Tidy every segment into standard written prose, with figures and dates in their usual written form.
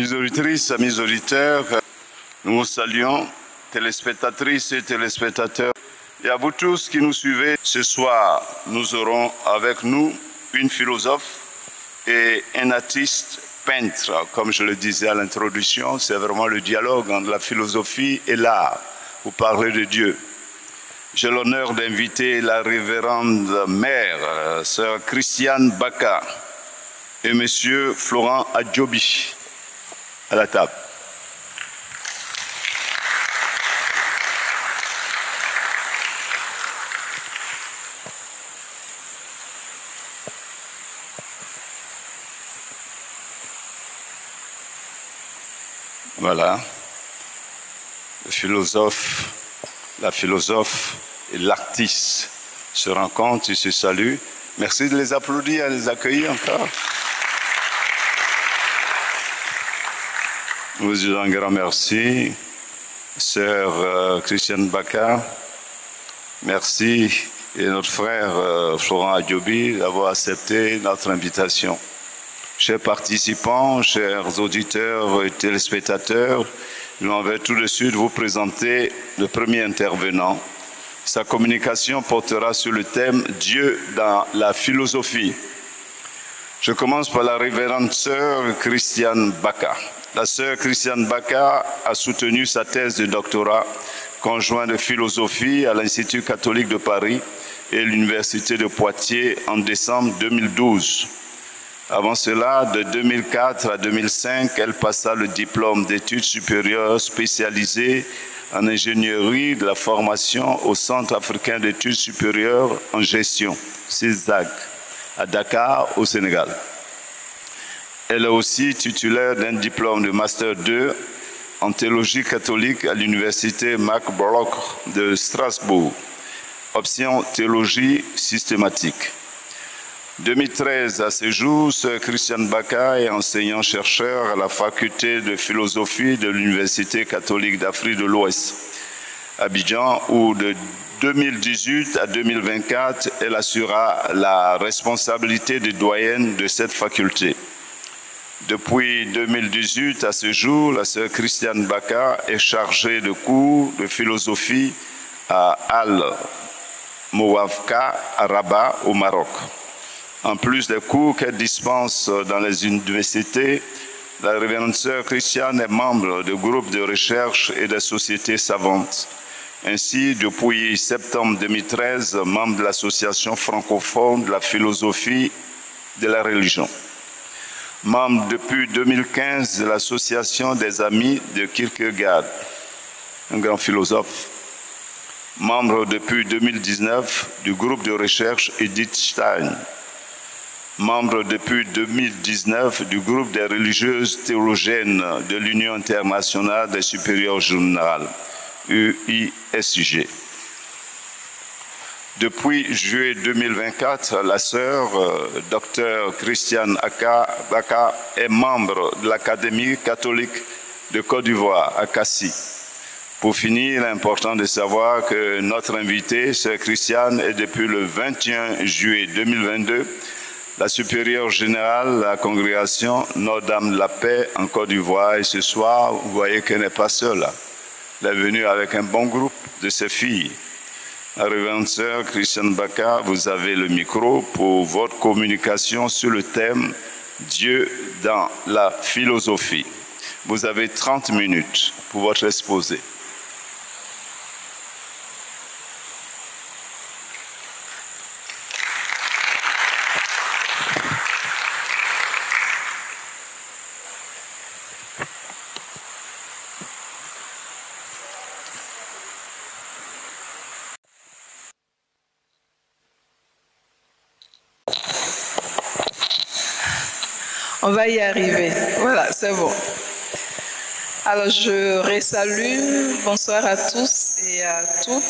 Amis auditrices, amis auditeurs, nous vous saluons, téléspectatrices et téléspectateurs. Et à vous tous qui nous suivez, ce soir, nous aurons avec nous une philosophe et un artiste peintre. Comme je le disais à l'introduction, c'est vraiment le dialogue entre la philosophie et l'art pour parler de Dieu. J'ai l'honneur d'inviter la révérende mère, sœur Christiane Baka, et monsieur Florent Adjobi à la table. Voilà, la philosophe et l'artiste se rencontrent, ils se saluent. Merci de les applaudir et de les accueillir encore. Nous vous disons un grand merci, sœur Christiane Baka. Merci et notre frère Florent Adjobi d'avoir accepté notre invitation. Chers participants, chers auditeurs et téléspectateurs, je vais tout de suite vous présenter le premier intervenant. Sa communication portera sur le thème « Dieu dans la philosophie ». Je commence par la révérende sœur Christiane Baka. La sœur Christiane Baka a soutenu sa thèse de doctorat conjoint de philosophie à l'Institut catholique de Paris et l'Université de Poitiers en décembre 2012. Avant cela, de 2004 à 2005, elle passa le diplôme d'études supérieures spécialisées en ingénierie de la formation au Centre africain d'études supérieures en gestion, CESAG, à Dakar, au Sénégal. Elle est aussi titulaire d'un diplôme de Master 2 en théologie catholique à l'Université Mac-Brock de Strasbourg, option théologie systématique. 2013 à ce jour, sœur Christiane Baka est enseignant-chercheur à la faculté de philosophie de l'Université catholique d'Afrique de l'Ouest, Abidjan, où de 2018 à 2024, elle assurera la responsabilité de doyenne de cette faculté. Depuis 2018 à ce jour, la sœur Christiane Baka est chargée de cours de philosophie à Al-Mouafka à Rabat, au Maroc. En plus des cours qu'elle dispense dans les universités, la révérende sœur Christiane est membre de groupes de recherche et de sociétés savantes. Ainsi, depuis septembre 2013, membre de l'Association francophone de la philosophie de la religion. Membre depuis 2015 de l'Association des Amis de Kierkegaard, un grand philosophe. Membre depuis 2019 du groupe de recherche Edith Stein. Membre depuis 2019 du groupe des religieuses théologiennes de l'Union internationale des supérieurs générales, UISG. Depuis juillet 2024, la sœur Dr Christiane Baka est membre de l'Académie catholique de Côte d'Ivoire à Cassis. Pour finir, il est important de savoir que notre invitée, sœur Christiane, est depuis le 21 juillet 2022 la supérieure générale de la congrégation Notre-Dame de la Paix en Côte d'Ivoire. Et ce soir, vous voyez qu'elle n'est pas seule. Elle est venue avec un bon groupe de ses filles. La révérende sœur Christiane Baka, vous avez le micro pour votre communication sur le thème « Dieu dans la philosophie ». Vous avez 30 minutes pour votre exposé. On va y arriver. Voilà, c'est bon. Alors, je resalue. Bonsoir à tous et à toutes.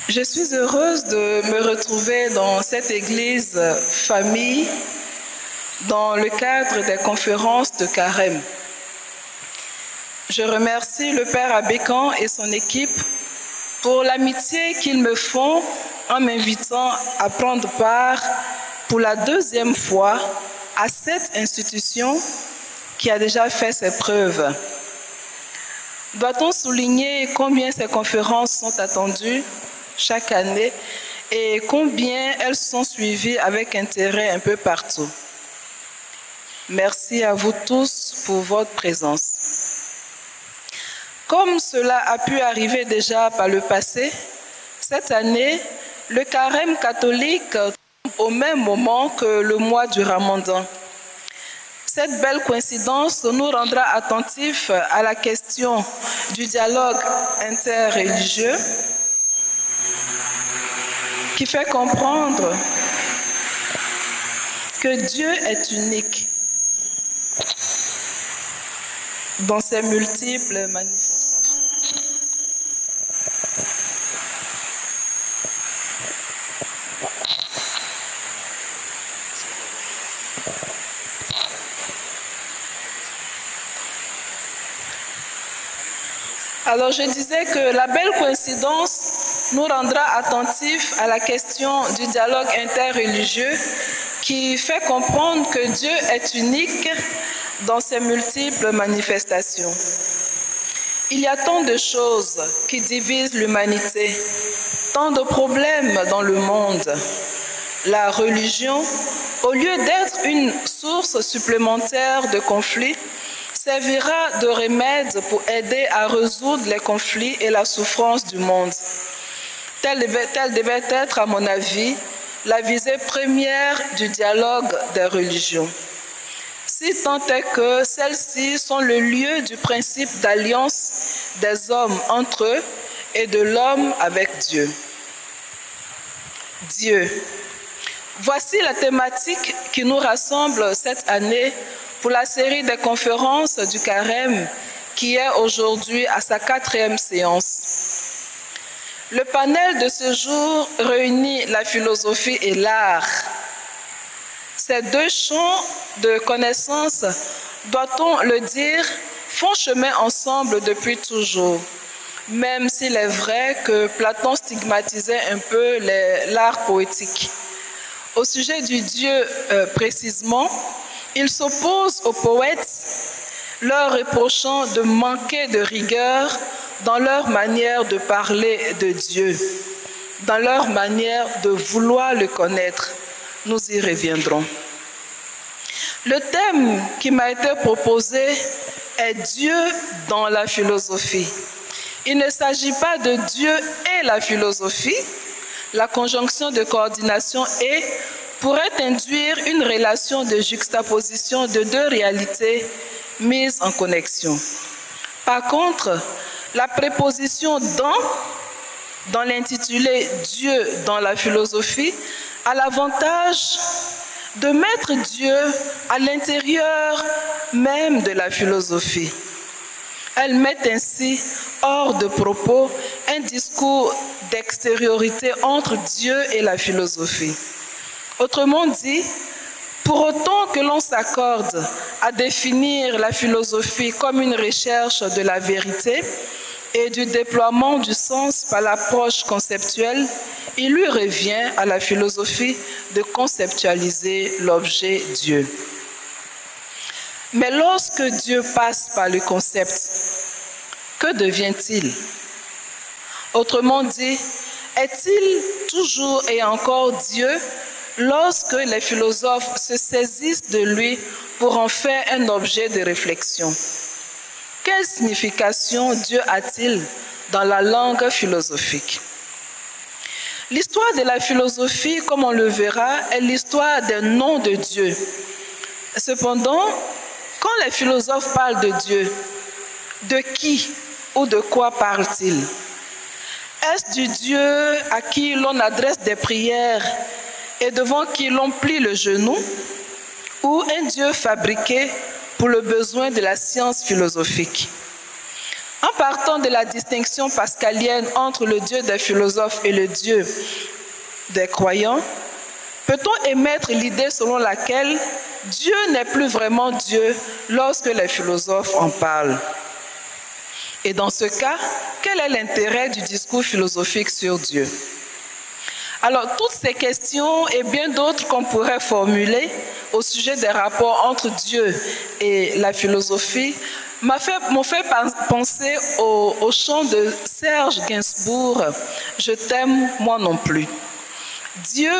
Je suis heureuse de me retrouver dans cette église famille dans le cadre des conférences de Carême. Je remercie le Père Abékan et son équipe pour l'amitié qu'ils me font en m'invitant à prendre part pour la deuxième fois à cette institution qui a déjà fait ses preuves. Doit-on souligner combien ces conférences sont attendues chaque année et combien elles sont suivies avec intérêt un peu partout? Merci à vous tous pour votre présence. Comme cela a pu arriver déjà par le passé, cette année, le carême catholique tombe au même moment que le mois du Ramadan. Cette belle coïncidence nous rendra attentifs à la question du dialogue interreligieux qui fait comprendre que Dieu est unique dans ses multiples manifestations. Alors je disais que la belle coïncidence nous rendra attentifs à la question du dialogue interreligieux qui fait comprendre que Dieu est unique dans ses multiples manifestations. Il y a tant de choses qui divisent l'humanité, tant de problèmes dans le monde. La religion, au lieu d'être une source supplémentaire de conflits, servira de remède pour aider à résoudre les conflits et la souffrance du monde. Telle devait être, à mon avis, la visée première du dialogue des religions. Si tant est que celles-ci sont le lieu du principe d'alliance des hommes entre eux et de l'homme avec Dieu. Dieu. Voici la thématique qui nous rassemble cette année pour la série des conférences du Carême qui est aujourd'hui à sa 4e séance. Le panel de ce jour réunit la philosophie et l'art. Ces deux champs de connaissances, doit-on le dire, font chemin ensemble depuis toujours, même s'il est vrai que Platon stigmatisait un peu l'art poétique. Au sujet du Dieu précisément, il s'oppose aux poètes, leur reprochant de manquer de rigueur dans leur manière de parler de Dieu, dans leur manière de vouloir le connaître. Nous y reviendrons. Le thème qui m'a été proposé est Dieu dans la philosophie. Il ne s'agit pas de Dieu et la philosophie. La conjonction de coordination et pourrait induire une relation de juxtaposition de deux réalités mises en connexion. Par contre, la préposition dans l'intitulé Dieu dans la philosophie a l'avantage de mettre Dieu à l'intérieur même de la philosophie. Elle met ainsi hors de propos un discours d'extériorité entre Dieu et la philosophie. Autrement dit, pour autant que l'on s'accorde à définir la philosophie comme une recherche de la vérité et du déploiement du sens par l'approche conceptuelle, il lui revient à la philosophie de conceptualiser l'objet Dieu. Mais lorsque Dieu passe par le concept, que devient-il? Autrement dit, est-il toujours et encore Dieu lorsque les philosophes se saisissent de lui pour en faire un objet de réflexion? Quelle signification Dieu a-t-il dans la langue philosophique? L'histoire de la philosophie, comme on le verra, est l'histoire des noms de Dieu. Cependant, quand les philosophes parlent de Dieu, de qui ou de quoi parlent-ils? Est-ce du Dieu à qui l'on adresse des prières et devant qui l'on plie le genou, ou un Dieu fabriqué pour le besoin de la science philosophique? En partant de la distinction pascalienne entre le Dieu des philosophes et le Dieu des croyants, peut-on émettre l'idée selon laquelle Dieu n'est plus vraiment Dieu lorsque les philosophes en parlent? Et dans ce cas, quel est l'intérêt du discours philosophique sur Dieu? Alors, toutes ces questions et bien d'autres qu'on pourrait formuler au sujet des rapports entre Dieu et la philosophie m'ont fait penser au chant de Serge Gainsbourg, « Je t'aime, moi non plus ». Dieu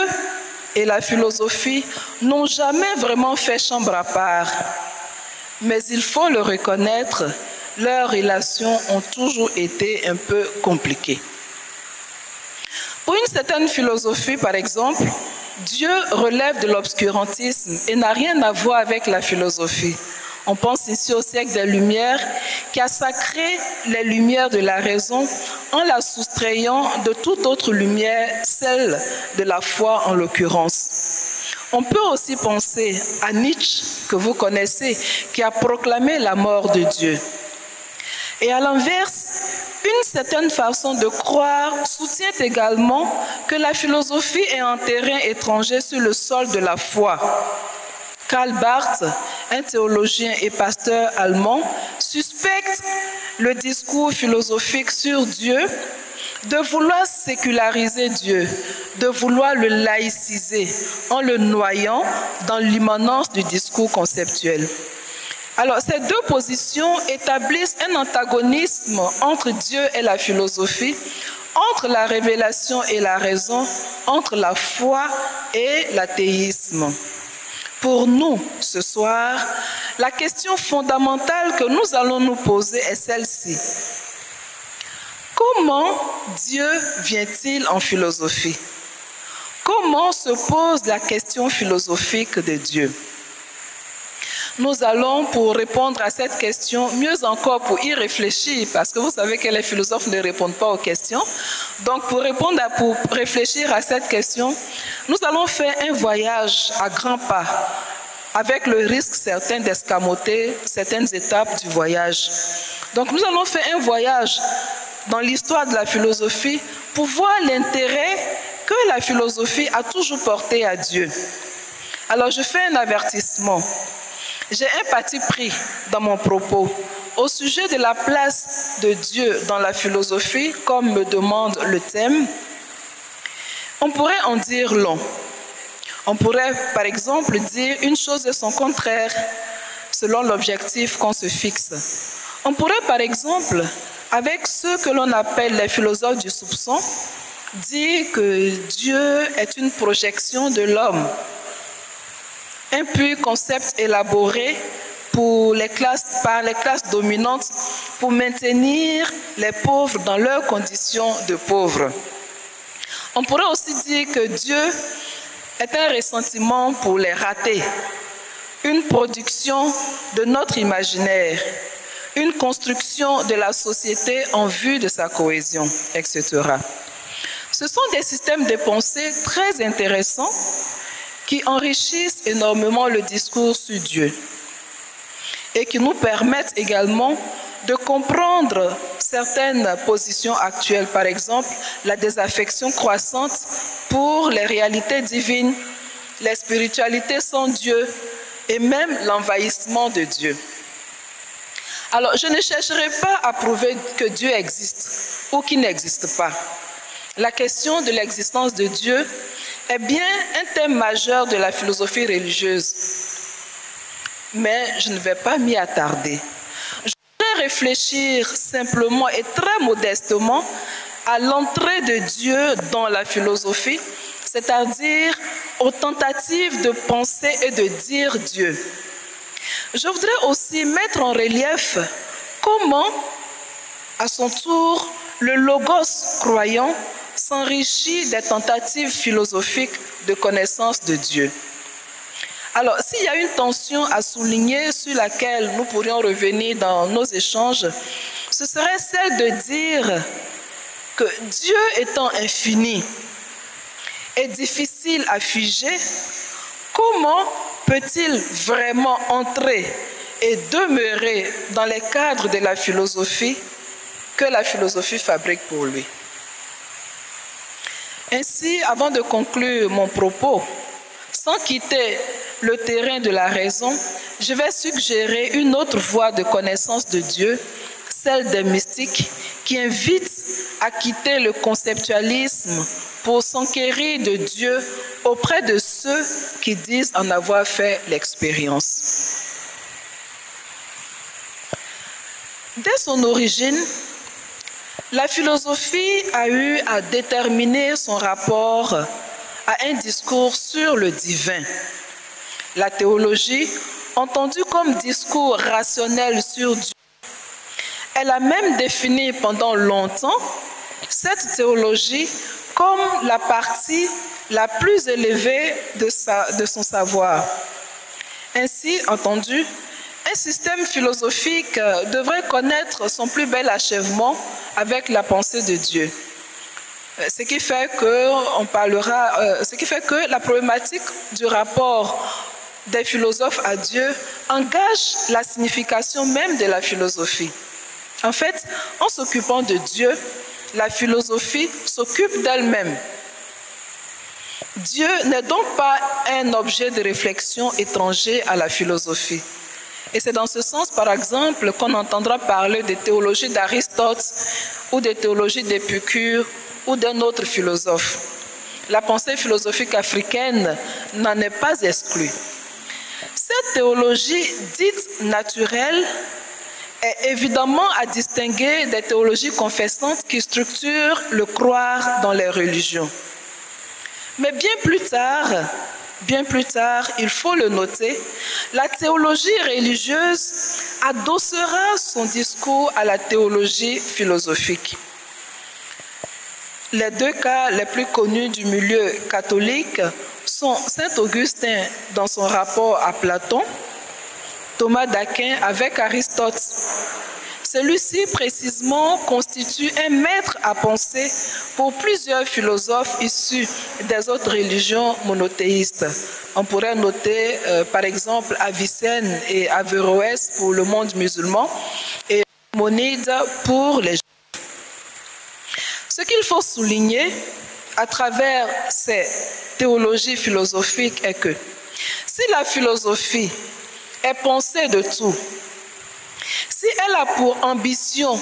et la philosophie n'ont jamais vraiment fait chambre à part, mais il faut le reconnaître, leurs relations ont toujours été un peu compliquées. Pour une certaine philosophie, par exemple, Dieu relève de l'obscurantisme et n'a rien à voir avec la philosophie. On pense ici au siècle des Lumières qui a sacré les lumières de la raison en la soustrayant de toute autre lumière, celle de la foi en l'occurrence. On peut aussi penser à Nietzsche, que vous connaissez, qui a proclamé la mort de Dieu. Et à l'inverse, une certaine façon de croire soutient également que la philosophie est un terrain étranger sur le sol de la foi. Karl Barth, un théologien et pasteur allemand, suspecte le discours philosophique sur Dieu de vouloir séculariser Dieu, de vouloir le laïciser en le noyant dans l'immanence du discours conceptuel. Alors, ces deux positions établissent un antagonisme entre Dieu et la philosophie, entre la révélation et la raison, entre la foi et l'athéisme. Pour nous, ce soir, la question fondamentale que nous allons nous poser est celle-ci. Comment Dieu vient-il en philosophie? Comment se pose la question philosophique de Dieu? Nous allons, pour répondre à cette question, mieux encore pour y réfléchir, parce que vous savez que les philosophes ne répondent pas aux questions. Donc, pour réfléchir à cette question, nous allons faire un voyage à grands pas, avec le risque certain d'escamoter certaines étapes du voyage. Donc, nous allons faire un voyage dans l'histoire de la philosophie pour voir l'intérêt que la philosophie a toujours porté à Dieu. Alors, je fais un avertissement. J'ai un parti pris dans mon propos au sujet de la place de Dieu dans la philosophie, comme me demande le thème. On pourrait en dire long. On pourrait, par exemple, dire une chose et son contraire, selon l'objectif qu'on se fixe. On pourrait, par exemple, avec ceux que l'on appelle les philosophes du soupçon, dire que Dieu est une projection de l'homme. Un pur concept élaboré par les classes dominantes pour maintenir les pauvres dans leurs conditions de pauvres. On pourrait aussi dire que Dieu est un ressentiment pour les ratés, une production de notre imaginaire, une construction de la société en vue de sa cohésion, etc. Ce sont des systèmes de pensée très intéressants qui enrichissent énormément le discours sur Dieu et qui nous permettent également de comprendre certaines positions actuelles, par exemple la désaffection croissante pour les réalités divines, les spiritualités sans Dieu et même l'envahissement de Dieu. Alors, je ne chercherai pas à prouver que Dieu existe ou qu'il n'existe pas. La question de l'existence de Dieu est bien un thème majeur de la philosophie religieuse. Mais je ne vais pas m'y attarder. Je voudrais réfléchir simplement et très modestement à l'entrée de Dieu dans la philosophie, c'est-à-dire aux tentatives de penser et de dire Dieu. Je voudrais aussi mettre en relief comment, à son tour, le logos croyant s'enrichit des tentatives philosophiques de connaissance de Dieu. Alors, s'il y a une tension à souligner sur laquelle nous pourrions revenir dans nos échanges, ce serait celle de dire que Dieu étant infini et difficile à figer, comment peut-il vraiment entrer et demeurer dans les cadres de la philosophie que la philosophie fabrique pour lui? Ainsi, avant de conclure mon propos, sans quitter le terrain de la raison, je vais suggérer une autre voie de connaissance de Dieu, celle des mystiques, qui invite à quitter le conceptualisme pour s'enquérir de Dieu auprès de ceux qui disent en avoir fait l'expérience. Dès son origine, la philosophie a eu à déterminer son rapport à un discours sur le divin. La théologie, entendue comme discours rationnel sur Dieu, elle a même défini pendant longtemps cette théologie comme la partie la plus élevée de son savoir. Ainsi entendu, un système philosophique devrait connaître son plus bel achèvement avec la pensée de Dieu. Ce qui fait que la problématique du rapport des philosophes à Dieu engage la signification même de la philosophie. En fait, en s'occupant de Dieu, la philosophie s'occupe d'elle-même. Dieu n'est donc pas un objet de réflexion étranger à la philosophie. Et c'est dans ce sens, par exemple, qu'on entendra parler des théologies d'Aristote ou des théologies d'Épicure ou d'un autre philosophe. La pensée philosophique africaine n'en est pas exclue. Cette théologie dite naturelle est évidemment à distinguer des théologies confessantes qui structurent le croire dans les religions. Mais bien plus tard, il faut le noter, la théologie religieuse adossera son discours à la théologie philosophique. Les deux cas les plus connus du milieu catholique sont Saint Augustin dans son rapport à Platon, Thomas d'Aquin avec Aristote. Celui-ci précisément constitue un maître à penser pour plusieurs philosophes issus des autres religions monothéistes. On pourrait noter par exemple Avicenne et Averroès pour le monde musulman et Maïmonide pour les juifs. Ce qu'il faut souligner à travers ces théologies philosophiques est que si la philosophie est pensée de tout, si elle a pour ambition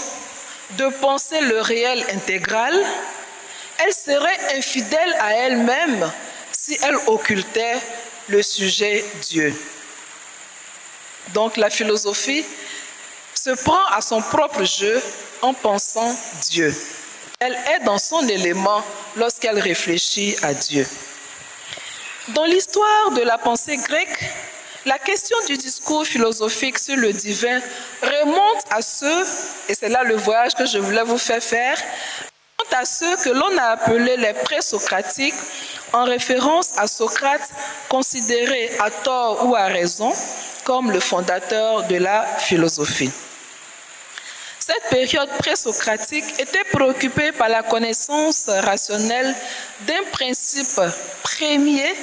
de penser le réel intégral, elle serait infidèle à elle-même si elle occultait le sujet Dieu. Donc la philosophie se prend à son propre jeu en pensant Dieu. Elle est dans son élément lorsqu'elle réfléchit à Dieu. Dans l'histoire de la pensée grecque, la question du discours philosophique sur le divin remonte à ceux, et c'est là le voyage que je voulais vous faire, remonte à ceux que l'on a appelés les présocratiques, en référence à Socrate, considéré à tort ou à raison comme le fondateur de la philosophie. Cette période présocratique était préoccupée par la connaissance rationnelle d'un principe premier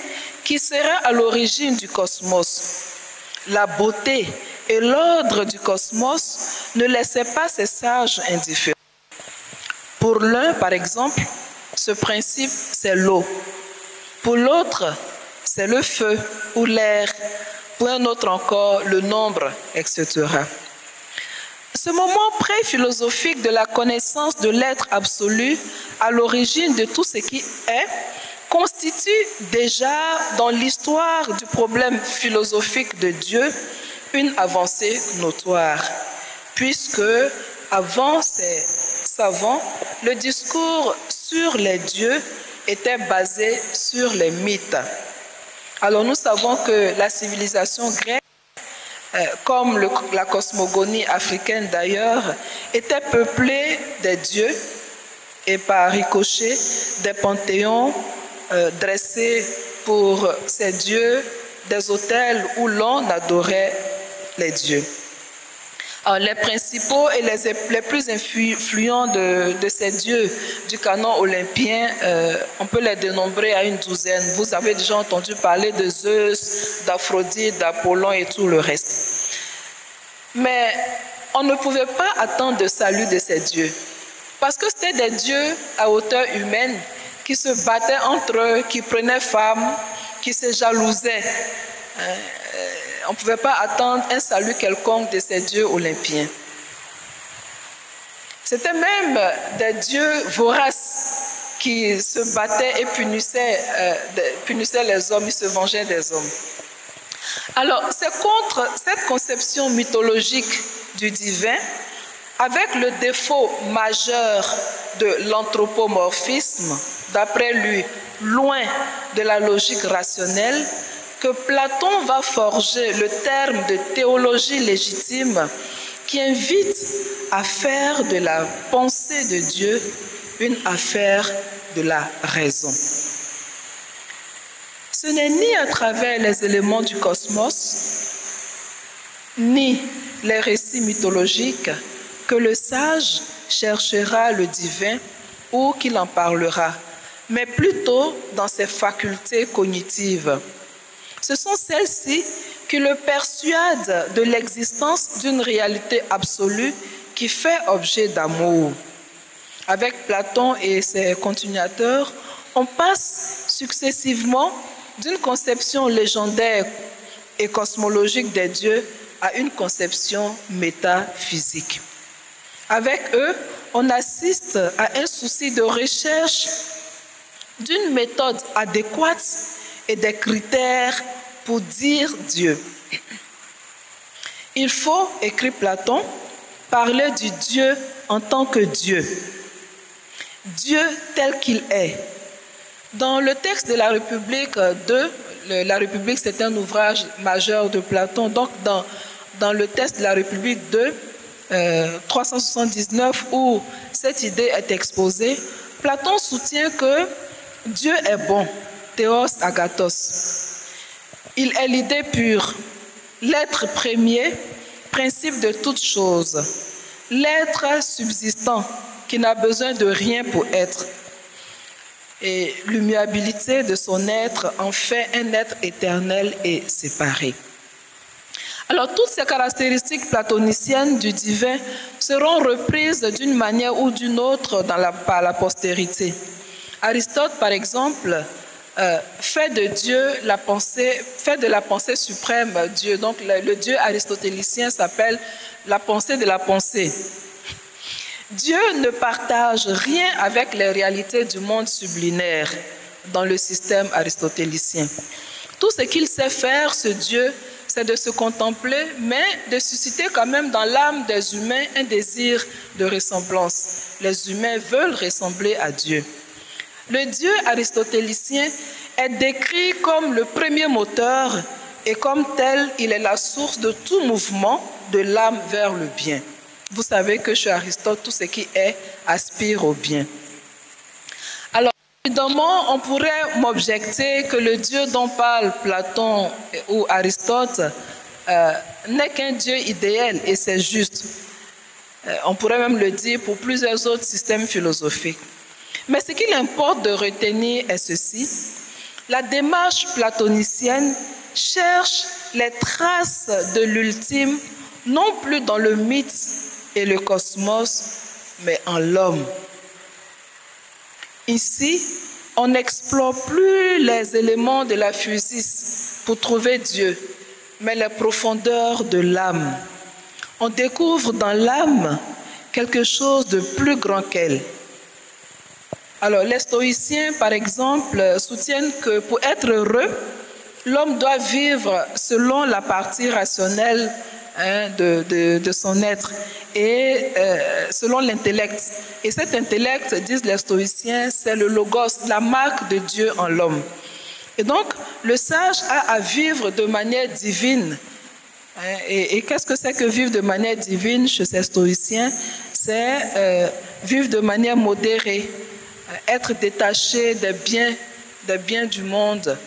qui serait à l'origine du cosmos. La beauté et l'ordre du cosmos ne laissaient pas ces sages indifférents. Pour l'un, par exemple, ce principe, c'est l'eau. Pour l'autre, c'est le feu ou l'air. Pour un autre encore, le nombre, etc. Ce moment pré-philosophique de la connaissance de l'être absolu, à l'origine de tout ce qui est, constitue déjà dans l'histoire du problème philosophique de Dieu une avancée notoire, puisque avant ces savants, le discours sur les dieux était basé sur les mythes. Alors nous savons que la civilisation grecque, comme la cosmogonie africaine d'ailleurs, était peuplée des dieux et par ricochet des panthéons dressés pour ces dieux, des autels où l'on adorait les dieux. Alors, les principaux et les plus influents de ces dieux du canon olympien, on peut les dénombrer à une douzaine. Vous avez déjà entendu parler de Zeus, d'Aphrodite, d'Apollon et tout le reste. Mais on ne pouvait pas attendre de salut de ces dieux, parce que c'était des dieux à hauteur humaine qui se battaient entre eux, qui prenaient femme, qui se jalousaient. On ne pouvait pas attendre un salut quelconque de ces dieux olympiens. C'était même des dieux voraces qui se battait et punissait les hommes, il se vengeait des hommes. Alors, c'est contre cette conception mythologique du divin, avec le défaut majeur de l'anthropomorphisme, d'après lui, loin de la logique rationnelle, que Platon va forger le terme de théologie légitime qui invite à faire de la pensée de Dieu une affaire de la raison. Ce n'est ni à travers les éléments du cosmos, ni les récits mythologiques que le sage cherchera le divin ou qu'il en parlera, mais plutôt dans ses facultés cognitives. Ce sont celles-ci qui le persuadent de l'existence d'une réalité absolue qui fait objet d'amour. Avec Platon et ses continuateurs, on passe successivement d'une conception légendaire et cosmologique des dieux à une conception métaphysique. Avec eux, on assiste à un souci de recherche d'une méthode adéquate et des critères pour dire Dieu. Il faut, écrit Platon, parler du Dieu en tant que Dieu. Dieu tel qu'il est. Dans le texte de la République 2, la République c'est un ouvrage majeur de Platon, donc dans le texte de la République 2, 379, où cette idée est exposée, Platon soutient que Dieu est bon, théos agathos. Il est l'idée pure, l'être premier, principe de toute chose, l'être subsistant qui n'a besoin de rien pour être. Et l'immuabilité de son être en fait un être éternel et séparé. Alors, toutes ces caractéristiques platoniciennes du divin seront reprises d'une manière ou d'une autre par la postérité. Aristote, par exemple, fait de la pensée suprême Dieu. Donc, le Dieu aristotélicien s'appelle la pensée de la pensée. Dieu ne partage rien avec les réalités du monde sublinaire dans le système aristotélicien. Tout ce qu'il sait faire, ce Dieu, c'est de se contempler, mais de susciter quand même dans l'âme des humains un désir de ressemblance. Les humains veulent ressembler à Dieu. Le Dieu aristotélicien est décrit comme le premier moteur et comme tel, il est la source de tout mouvement de l'âme vers le bien. Vous savez que chez Aristote, tout ce qui est aspire au bien. Alors, évidemment, on pourrait m'objecter que le Dieu dont parle Platon ou Aristote n'est qu'un Dieu idéal, et c'est juste. On pourrait même le dire pour plusieurs autres systèmes philosophiques. Mais ce qu'il importe de retenir est ceci. La démarche platonicienne cherche les traces de l'ultime, non plus dans le mythe et le cosmos, mais en l'homme. Ici, on n'explore plus les éléments de la physis pour trouver Dieu, mais les profondeurs de l'âme. On découvre dans l'âme quelque chose de plus grand qu'elle. Alors, les stoïciens, par exemple, soutiennent que pour être heureux, l'homme doit vivre selon la partie rationnelle de son être et selon l'intellect. Et cet intellect, disent les stoïciens, c'est le logos, la marque de Dieu en l'homme. Et donc, le sage a à vivre de manière divine. Et qu'est-ce que c'est que vivre de manière divine chez ces stoïciens? C'est vivre de manière modérée, être détaché des biens du monde,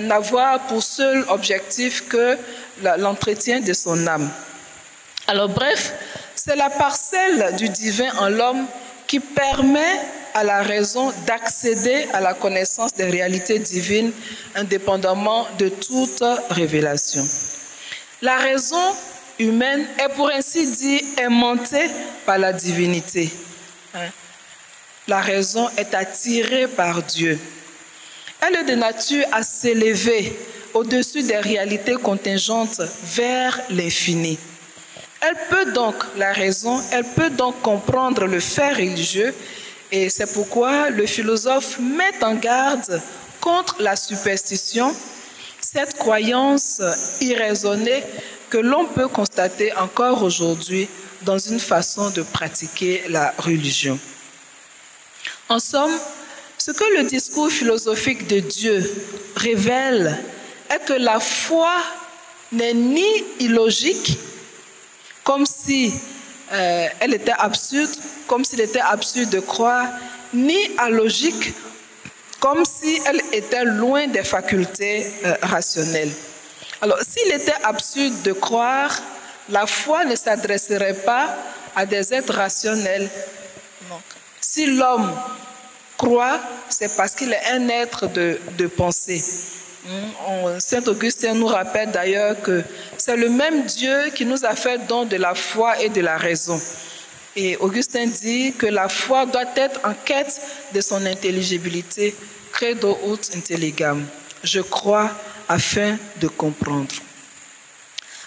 n'avoir pour seul objectif que l'entretien de son âme. Alors bref, c'est la parcelle du divin en l'homme qui permet à la raison d'accéder à la connaissance des réalités divines indépendamment de toute révélation. La raison humaine est pour ainsi dire aimantée par la divinité. La raison est attirée par Dieu. Elle est de nature à s'élever au-dessus des réalités contingentes vers l'infini. Elle peut donc, la raison, elle peut donc comprendre le fait religieux Et c'est pourquoi le philosophe met en garde contre la superstition, cette croyance irraisonnée que l'on peut constater encore aujourd'hui dans une façon de pratiquer la religion. En somme, ce que le discours philosophique de Dieu révèle est que la foi n'est ni illogique, comme si elle était absurde, comme s'il était absurde de croire, ni alogique, comme si elle était loin des facultés rationnelles. Alors, s'il était absurde de croire, la foi ne s'adresserait pas à des êtres rationnels. Non. Si l'homme croit, c'est parce qu'il est un être de pensée. Saint Augustin nous rappelle d'ailleurs que c'est le même Dieu qui nous a fait don de la foi et de la raison. Et Augustin dit que la foi doit être en quête de son intelligibilité, credo ut intelligam. Je crois afin de comprendre.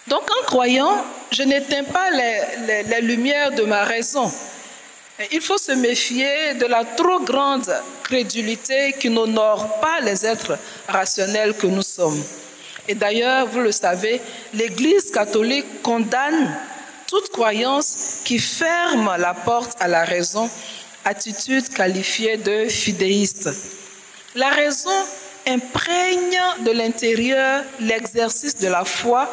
Donc en croyant, je n'éteins pas les lumières de ma raison. Il faut se méfier de la trop grande crédulité qui n'honore pas les êtres rationnels que nous sommes. Et d'ailleurs, vous le savez, l'Église catholique condamne toute croyance qui ferme la porte à la raison, attitude qualifiée de fidéiste. La raison imprègne de l'intérieur l'exercice de la foi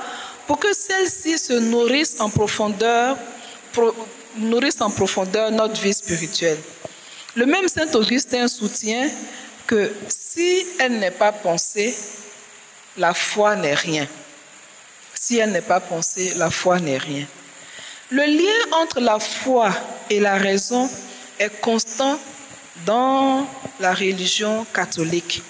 pour que celle-ci se nourrisse en profondeur notre vie spirituelle. Le même Saint Augustin soutient que si elle n'est pas pensée, la foi n'est rien. Si elle n'est pas pensée, la foi n'est rien. Le lien entre la foi et la raison est constant dans la religion catholique.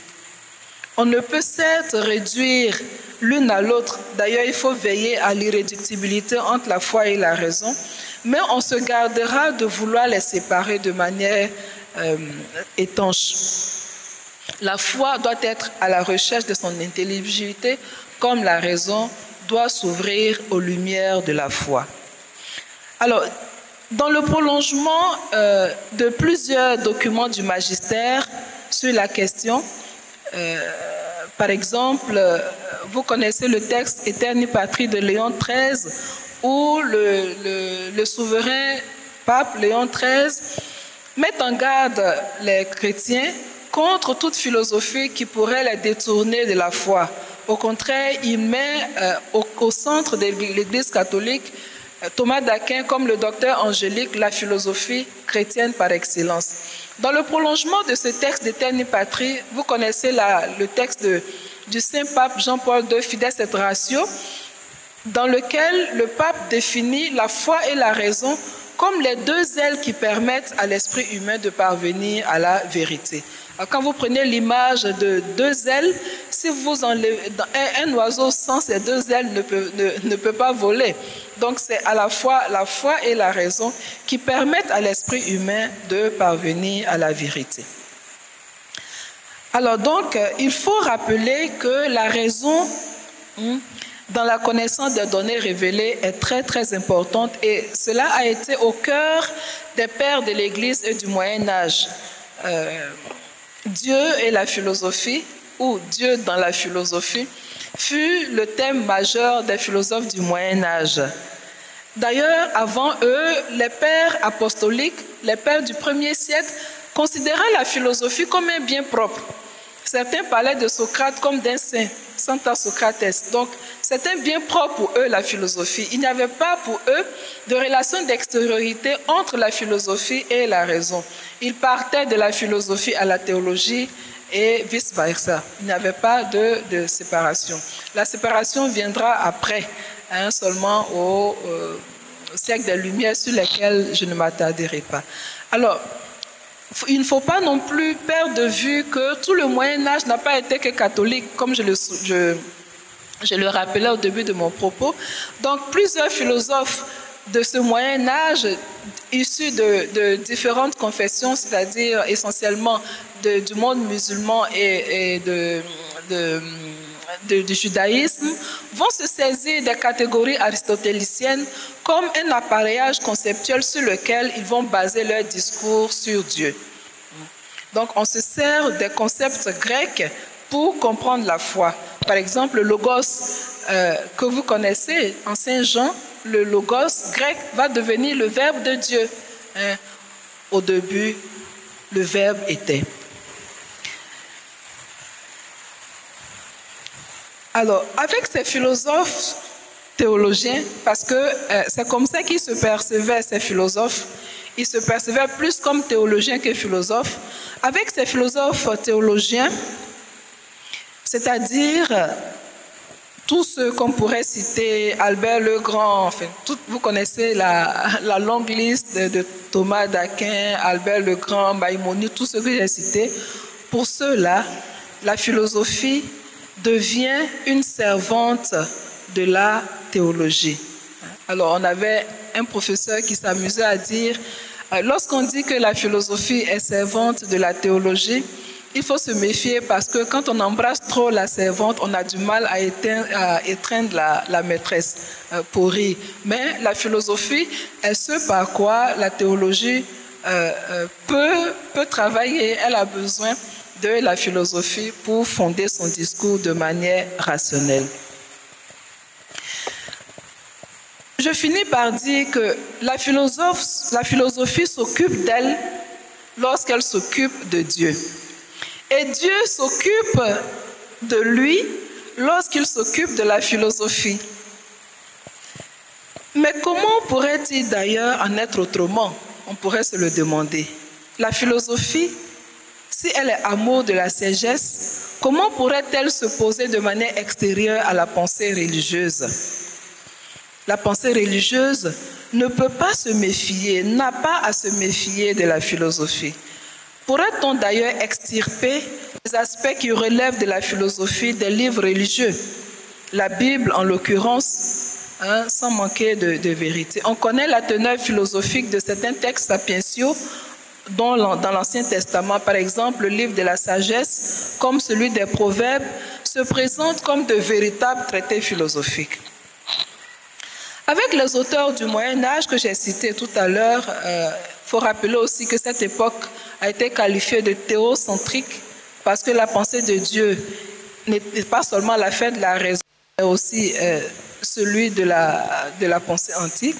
On ne peut certes réduire l'une à l'autre. D'ailleurs, il faut veiller à l'irréductibilité entre la foi et la raison, mais on se gardera de vouloir les séparer de manière étanche. La foi doit être à la recherche de son intelligibilité, comme la raison doit s'ouvrir aux lumières de la foi. Alors, dans le prolongement de plusieurs documents du magistère sur la question, par exemple, vous connaissez le texte Aeterni Patri de Léon XIII, où le souverain pape Léon XIII met en garde les chrétiens contre toute philosophie qui pourrait les détourner de la foi. Au contraire, il met au centre de l'Église catholique Thomas d'Aquin comme le docteur angélique, la philosophie chrétienne par excellence. Dans le prolongement de ce texte d'Aeterni Patri, vous connaissez le texte du saint pape Jean-Paul II, Fides et Ratio, dans lequel le pape définit la foi et la raison comme les deux ailes qui permettent à l'esprit humain de parvenir à la vérité. Alors, quand vous prenez l'image de deux ailes, si vous enlevez un oiseau sans ces deux ailes ne peut pas voler. Donc c'est à la fois la foi et la raison qui permettent à l'esprit humain de parvenir à la vérité. Alors donc, il faut rappeler que la raison dans la connaissance des données révélées est très très importante et cela a été au cœur des pères de l'Église et du Moyen-Âge. Dieu et la philosophie, ou Dieu dans la philosophie, fut le thème majeur des philosophes du Moyen-Âge. D'ailleurs, avant eux, les pères apostoliques, les pères du 1er siècle, considéraient la philosophie comme un bien propre. Certains parlaient de Socrate comme d'un saint, Sancta Socrates. Donc, c'est un bien propre pour eux, la philosophie. Il n'y avait pas pour eux de relation d'extériorité entre la philosophie et la raison. Ils partaient de la philosophie à la théologie et vice-versa. Il n'y avait pas de séparation. La séparation viendra après, seulement au siècle des Lumières, sur lesquels je ne m'attarderai pas. Alors, il ne faut pas non plus perdre de vue que tout le Moyen-Âge n'a pas été que catholique, comme je le rappelais au début de mon propos. Donc, plusieurs philosophes de ce Moyen-Âge, issus de différentes confessions, c'est-à-dire essentiellement du monde musulman et du judaïsme vont se saisir des catégories aristotéliciennes comme un appareillage conceptuel sur lequel ils vont baser leur discours sur Dieu. Donc on se sert des concepts grecs pour comprendre la foi. Par exemple, le logos que vous connaissez en Saint Jean, le logos grec va devenir le verbe de Dieu. Au début, le verbe était. Alors, avec ces philosophes théologiens, parce que c'est comme ça qu'ils se percevaient, ces philosophes, ils se percevaient plus comme théologiens que philosophes. Avec ces philosophes théologiens, c'est-à-dire tous ceux qu'on pourrait citer, Albert le Grand, enfin, vous connaissez la longue liste de Thomas d'Aquin, Albert le Grand, Maïmonide, tous ceux que j'ai cités. Pour ceux-là, la philosophie devient une servante de la théologie. Alors, on avait un professeur qui s'amusait à dire, lorsqu'on dit que la philosophie est servante de la théologie, il faut se méfier parce que quand on embrasse trop la servante, on a du mal à étreindre la maîtresse pour rire. Mais la philosophie est ce par quoi la théologie peut travailler. Elle a besoin de la philosophie pour fonder son discours de manière rationnelle. Je finis par dire que la philosophie s'occupe d'elle lorsqu'elle s'occupe de Dieu. Et Dieu s'occupe de lui lorsqu'il s'occupe de la philosophie. Mais comment pourrait-il d'ailleurs en être autrement? On pourrait se le demander. La philosophie, si elle est amour de la sagesse, comment pourrait-elle se poser de manière extérieure à la pensée religieuse? La pensée religieuse ne peut pas se méfier, n'a pas à se méfier de la philosophie. Pourrait-on d'ailleurs extirper les aspects qui relèvent de la philosophie des livres religieux? La Bible, en l'occurrence, sans manquer de vérité. On connaît la teneur philosophique de certains textes sapientiaux dans l'Ancien Testament. Par exemple, le livre de la sagesse, comme celui des Proverbes, se présente comme de véritables traités philosophiques. Avec les auteurs du Moyen-Âge que j'ai cités tout à l'heure, il faut rappeler aussi que cette époque a été qualifiée de théocentrique parce que la pensée de Dieu n'est pas seulement l'affaire de la raison, mais aussi celui de la pensée antique.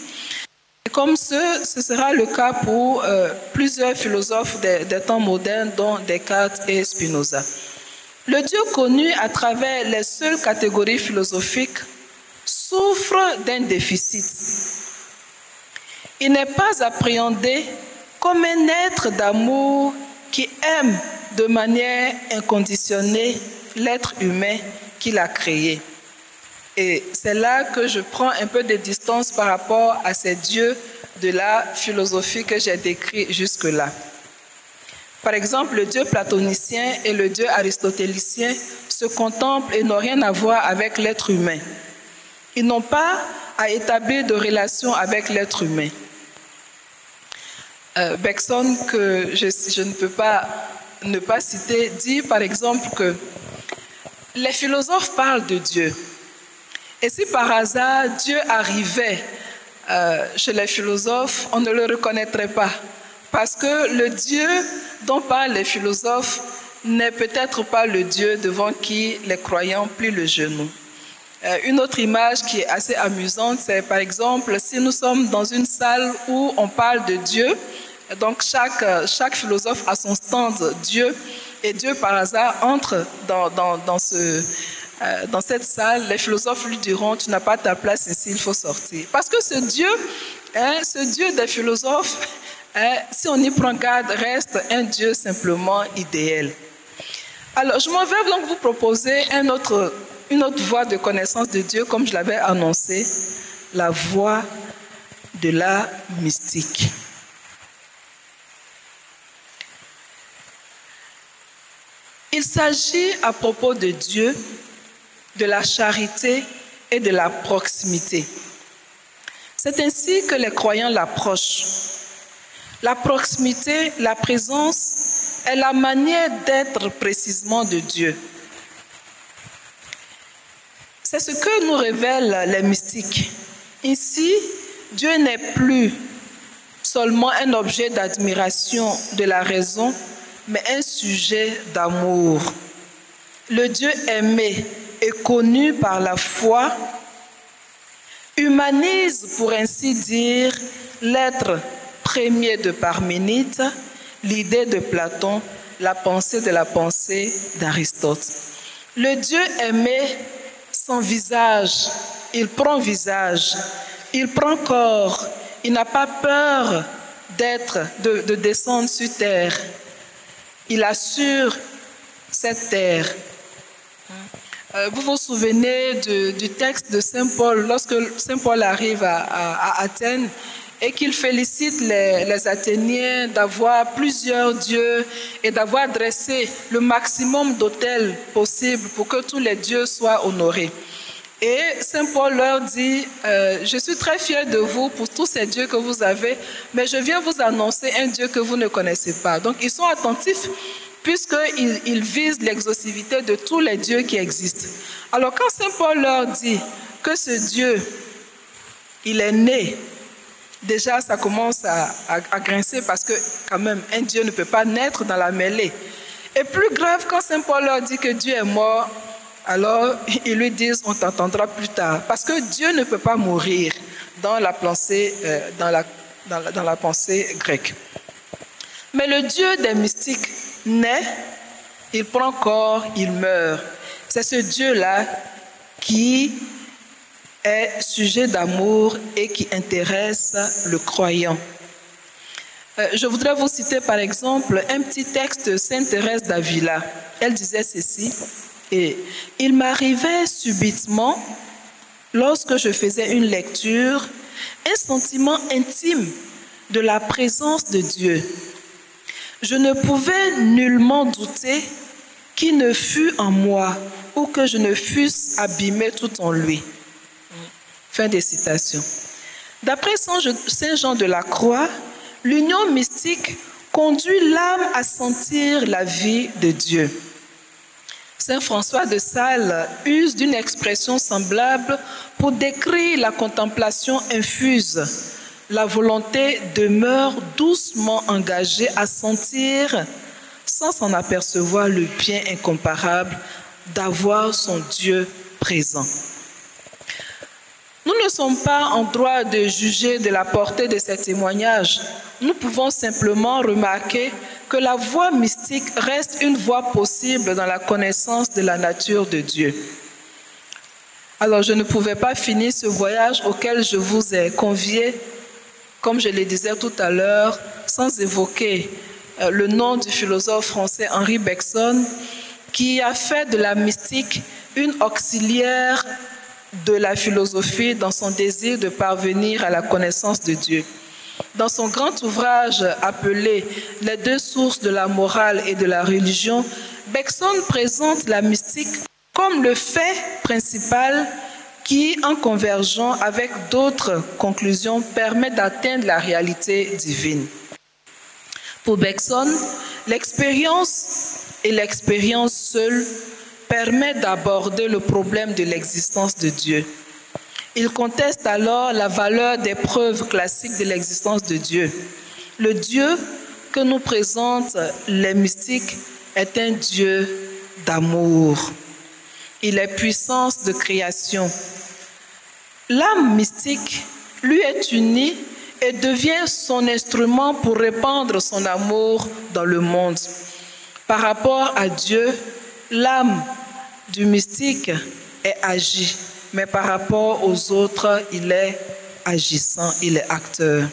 Et comme ce sera le cas pour plusieurs philosophes des temps modernes, dont Descartes et Spinoza. Le Dieu connu à travers les seules catégories philosophiques souffre d'un déficit. Il n'est pas appréhendé comme un être d'amour qui aime de manière inconditionnée l'être humain qu'il a créé. Et c'est là que je prends un peu de distance par rapport à ces dieux de la philosophie que j'ai décrit jusque-là. Par exemple, le dieu platonicien et le dieu aristotélicien se contemplent et n'ont rien à voir avec l'être humain. Ils n'ont pas à établir de relation avec l'être humain. Bergson, que je ne peux pas ne pas citer, dit par exemple que les philosophes parlent de Dieu. Et si par hasard Dieu arrivait chez les philosophes, on ne le reconnaîtrait pas. Parce que le Dieu dont parlent les philosophes n'est peut-être pas le Dieu devant qui les croyants plient le genou. Une autre image qui est assez amusante, c'est par exemple si nous sommes dans une salle où on parle de Dieu, donc chaque philosophe a son stand Dieu, et Dieu par hasard entre dans cette salle, les philosophes lui diront « tu n'as pas ta place ici, il faut sortir ». Parce que ce Dieu des philosophes, si on y prend garde, reste un Dieu simplement idéal. Alors je m'en vais donc vous proposer une autre voie de connaissance de Dieu, comme je l'avais annoncé, la voie de la mystique. Il s'agit à propos de Dieu, de la charité et de la proximité. C'est ainsi que les croyants l'approchent. La proximité, la présence est la manière d'être précisément de Dieu. C'est ce que nous révèlent les mystiques. Ici, Dieu n'est plus seulement un objet d'admiration de la raison, mais un sujet d'amour. Le Dieu aimé et connu par la foi humanise, pour ainsi dire, l'être premier de Parménide, l'idée de Platon, la pensée de la pensée d'Aristote. Le Dieu aimé sans visage, il prend visage, il prend corps, il n'a pas peur de descendre sur terre. Il assure cette terre. Vous vous souvenez du texte de Saint Paul, lorsque Saint Paul arrive à Athènes et qu'il félicite les Athéniens d'avoir plusieurs dieux et d'avoir dressé le maximum d'autels possible pour que tous les dieux soient honorés. Et Saint Paul leur dit, je suis très fier de vous pour tous ces dieux que vous avez, mais je viens vous annoncer un Dieu que vous ne connaissez pas. Donc ils sont attentifs puisqu'ils visent l'exhaustivité de tous les dieux qui existent. Alors quand Saint Paul leur dit que ce Dieu, il est né, déjà ça commence à grincer parce que quand même un Dieu ne peut pas naître dans la mêlée. Et plus grave, quand Saint Paul leur dit que Dieu est mort, alors ils lui disent on t'entendra plus tard. Parce que Dieu ne peut pas mourir dans la pensée, dans la pensée grecque. Mais le Dieu des mystiques naît, il prend corps, il meurt. C'est ce Dieu-là qui est sujet d'amour et qui intéresse le croyant. Je voudrais vous citer par exemple un petit texte de Sainte Thérèse d'Avila. Elle disait ceci, et « Il m'arrivait subitement, lorsque je faisais une lecture, un sentiment intime de la présence de Dieu. Je ne pouvais nullement douter qu'il ne fût en moi ou que je ne fusse abîmé tout en lui. » Fin des citations. D'après Saint Jean de la Croix, l'union mystique conduit l'âme à sentir la vie de Dieu. Saint François de Sales use d'une expression semblable pour décrire la contemplation infuse. La volonté demeure doucement engagée à sentir, sans s'en apercevoir, le bien incomparable d'avoir son Dieu présent. Nous ne sommes pas en droit de juger de la portée de ces témoignages. Nous pouvons simplement remarquer que la voie mystique reste une voie possible dans la connaissance de la nature de Dieu. Alors, je ne pouvais pas finir ce voyage auquel je vous ai conviés, comme je le disais tout à l'heure, sans évoquer le nom du philosophe français Henri Bergson, qui a fait de la mystique une auxiliaire de la philosophie dans son désir de parvenir à la connaissance de Dieu. Dans son grand ouvrage appelé « Les deux sources de la morale et de la religion », Bergson présente la mystique comme le fait principal qui, en convergeant avec d'autres conclusions, permet d'atteindre la réalité divine. Pour Bergson, l'expérience et l'expérience seule permet d'aborder le problème de l'existence de Dieu. Il conteste alors la valeur des preuves classiques de l'existence de Dieu. Le Dieu que nous présentent les mystiques est un Dieu d'amour. Il est puissance de création. L'âme mystique, lui, est unie et devient son instrument pour répandre son amour dans le monde. Par rapport à Dieu, l'âme du mystique est agie, mais par rapport aux autres, il est agissant, il est acteur.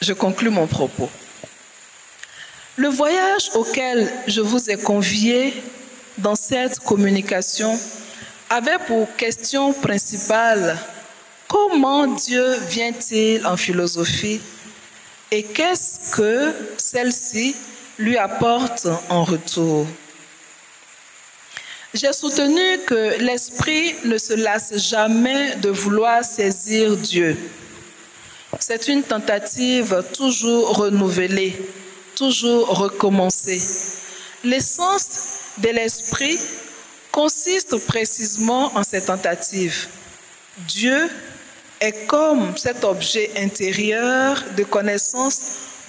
Je conclus mon propos. Le voyage auquel je vous ai conviés dans cette communication avait pour question principale comment Dieu vient-il en philosophie et qu'est-ce que celle-ci lui apporte en retour. J'ai soutenu que l'esprit ne se lasse jamais de vouloir saisir Dieu. C'est une tentative toujours renouvelée, toujours recommencée. L'essence de l'esprit consiste précisément en ces tentatives. Dieu est comme cet objet intérieur de connaissance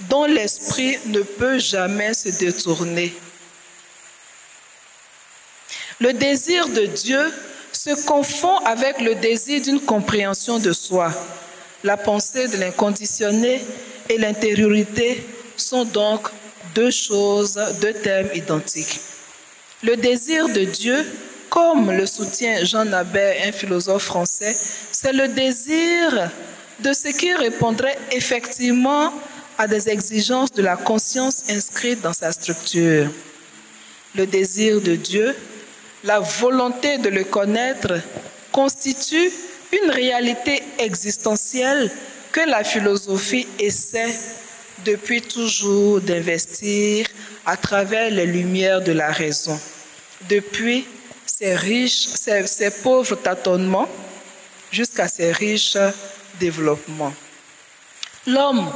dont l'esprit ne peut jamais se détourner. Le désir de Dieu se confond avec le désir d'une compréhension de soi. La pensée de l'inconditionné et l'intériorité sont donc deux thèmes identiques. Le désir de Dieu, comme le soutient Jean Nabert, un philosophe français, c'est le désir de ce qui répondrait effectivement à des exigences de la conscience inscrites dans sa structure. Le désir de Dieu, la volonté de le connaître, constitue une réalité existentielle que la philosophie essaie depuis toujours d'investir à travers les lumières de la raison, depuis ses pauvres tâtonnements jusqu'à ses riches développements. L'homme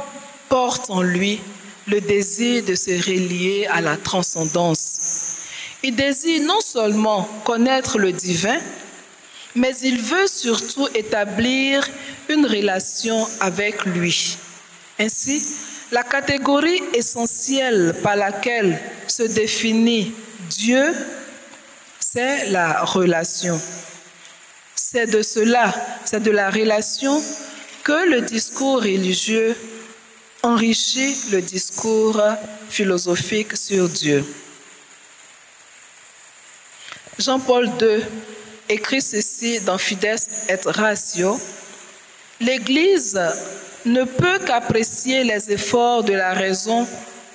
porte en lui le désir de se relier à la transcendance. Il désire non seulement connaître le divin, mais il veut surtout établir une relation avec lui. Ainsi, la catégorie essentielle par laquelle se définit Dieu, c'est la relation. C'est de la relation que le discours religieux enrichit le discours philosophique sur Dieu. Jean-Paul II écrit ceci dans Fides et Ratio. L'Église ne peut qu'apprécier les efforts de la raison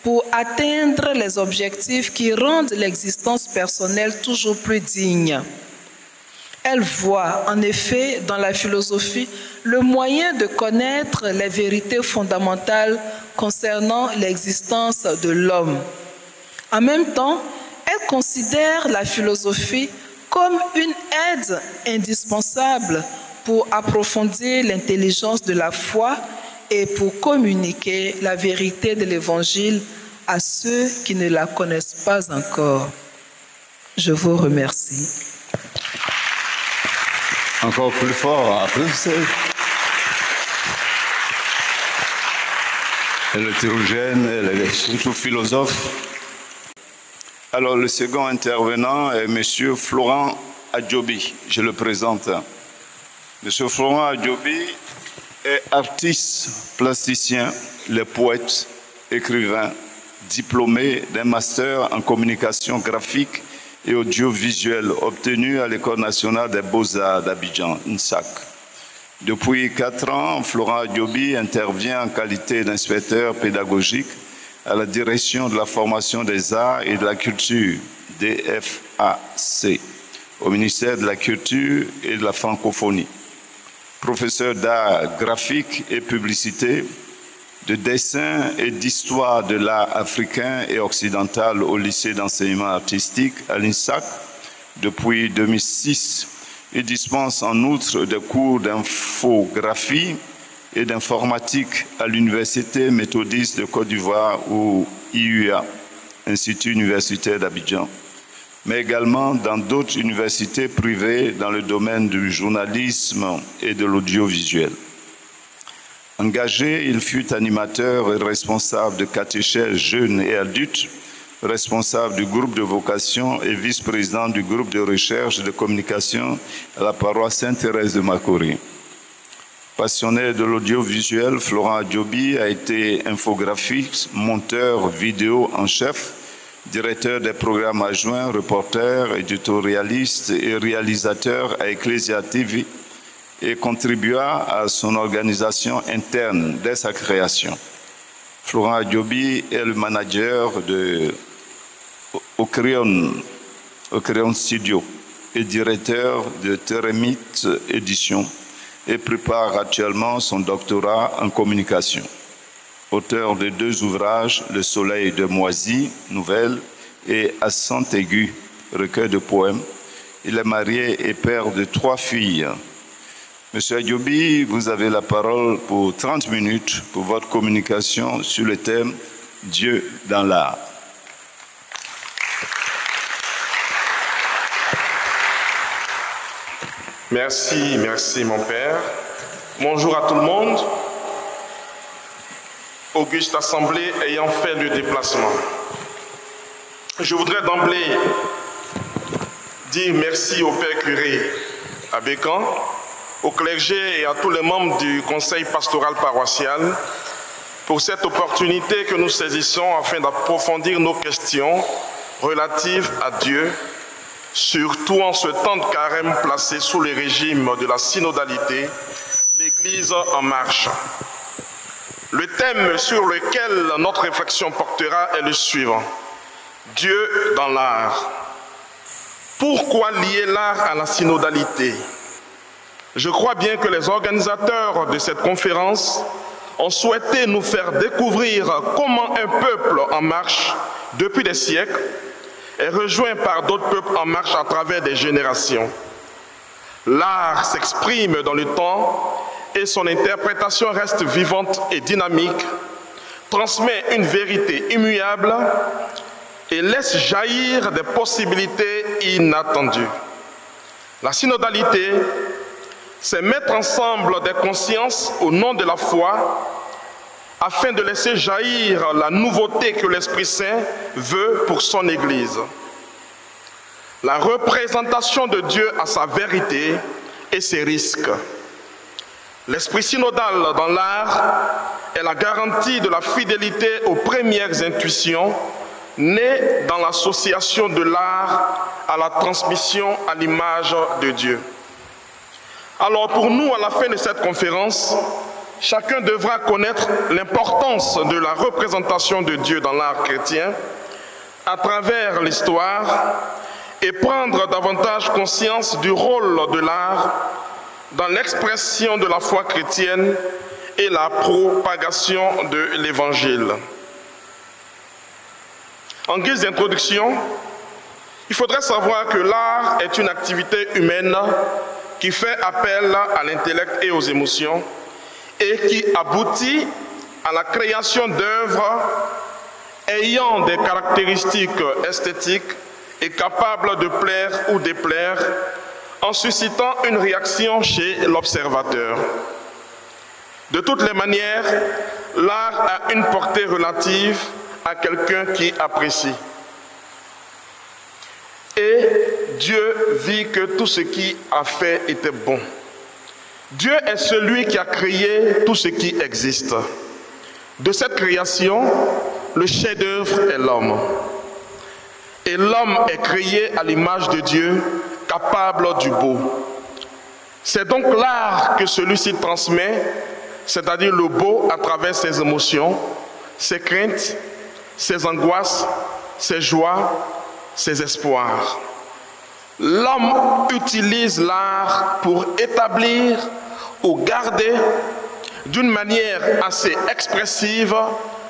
pour atteindre les objectifs qui rendent l'existence personnelle toujours plus digne. Elle voit en effet dans la philosophie le moyen de connaître les vérités fondamentales concernant l'existence de l'homme. En même temps, elle considère la philosophie comme une aide indispensable pour approfondir l'intelligence de la foi et pour communiquer la vérité de l'Évangile à ceux qui ne la connaissent pas encore. Je vous remercie. Encore plus fort, applaudissez. Elle est théologienne, elle est surtout philosophe. Alors, le second intervenant est M. Florent Adjobi. Je le présente. M. Florent Adjobi est artiste plasticien, le poète, écrivain, diplômé d'un master en communication graphique et audiovisuel obtenu à l'École nationale des beaux-arts d'Abidjan, INSAC. Depuis 4 ans, Florent Adjobi intervient en qualité d'inspecteur pédagogique à la direction de la formation des arts et de la culture, DFAC, au ministère de la Culture et de la Francophonie. Professeur d'art graphique et publicité, de dessin et d'histoire de l'art africain et occidental au lycée d'enseignement artistique à l'INSAC depuis 2006. Il dispense en outre des cours d'infographie et d'informatique à l'Université méthodiste de Côte d'Ivoire ou IUA, Institut universitaire d'Abidjan, mais également dans d'autres universités privées dans le domaine du journalisme et de l'audiovisuel. Engagé, il fut animateur et responsable de catéchèses jeunes et adultes, responsable du groupe de vocation et vice-président du groupe de recherche et de communication à la paroisse Sainte-Thérèse de Makori. Passionné de l'audiovisuel, Florent Adjobi a été infographiste, monteur vidéo en chef, directeur des programmes adjoints, reporter, éditorialiste et réalisateur à Ecclesia TV et contribua à son organisation interne dès sa création. Florent Adjobi est le manager de Ocreon Studio et directeur de Thérémite Édition et prépare actuellement son doctorat en communication. Auteur de 2 ouvrages, Le Soleil de Moisy, nouvelle, et Accent aigu, recueil de poèmes. Il est marié et père de 3 filles. Monsieur Adjobi, vous avez la parole pour 30 minutes pour votre communication sur le thème Dieu dans l'art. Merci, merci mon Père. Bonjour à tout le monde. Auguste Assemblée ayant fait le déplacement. Je voudrais d'emblée dire merci au Père curé à Bécan, au clergé et à tous les membres du conseil pastoral paroissial pour cette opportunité que nous saisissons afin d'approfondir nos questions relatives à Dieu, surtout en ce temps de carême placé sous le régime de la synodalité, l'Église en marche. Le thème sur lequel notre réflexion portera est le suivant: Dieu dans l'art. Pourquoi lier l'art à la synodalité? Je crois bien que les organisateurs de cette conférence ont souhaité nous faire découvrir comment un peuple en marche depuis des siècles est rejoint par d'autres peuples en marche à travers des générations. L'art s'exprime dans le temps et son interprétation reste vivante et dynamique, transmet une vérité immuable et laisse jaillir des possibilités inattendues. La synodalité, c'est mettre ensemble des consciences au nom de la foi afin de laisser jaillir la nouveauté que l'Esprit Saint veut pour son Église. La représentation de Dieu à sa vérité et ses risques. L'esprit synodal dans l'art est la garantie de la fidélité aux premières intuitions nées dans l'association de l'art à la transmission à l'image de Dieu. Alors pour nous, à la fin de cette conférence, chacun devra connaître l'importance de la représentation de Dieu dans l'art chrétien à travers l'histoire et prendre davantage conscience du rôle de l'art dans l'expression de la foi chrétienne et la propagation de l'Évangile. En guise d'introduction, il faudrait savoir que l'art est une activité humaine qui fait appel à l'intellect et aux émotions et qui aboutit à la création d'œuvres ayant des caractéristiques esthétiques et capables de plaire ou déplaire en suscitant une réaction chez l'observateur. De toutes les manières, l'art a une portée relative à quelqu'un qui apprécie. Et Dieu vit que tout ce qu'il a fait était bon. Dieu est celui qui a créé tout ce qui existe. De cette création, le chef-d'œuvre est l'homme. Et l'homme est créé à l'image de Dieu, capable du beau. C'est donc l'art que celui-ci transmet, c'est-à-dire le beau à travers ses émotions, ses craintes, ses angoisses, ses joies, ses espoirs. L'homme utilise l'art pour établir ou garder d'une manière assez expressive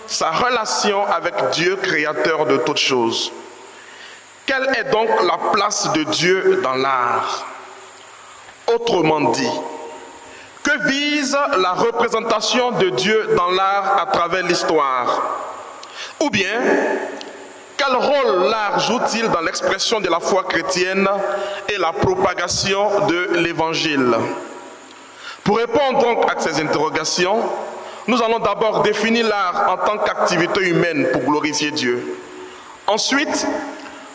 sa relation avec Dieu, créateur de toutes choses. Quelle est donc la place de Dieu dans l'art? Autrement dit, que vise la représentation de Dieu dans l'art à travers l'histoire? Ou bien, quel rôle l'art joue-t-il dans l'expression de la foi chrétienne et la propagation de l'Évangile? Pour répondre donc à ces interrogations, nous allons d'abord définir l'art en tant qu'activité humaine pour glorifier Dieu. Ensuite,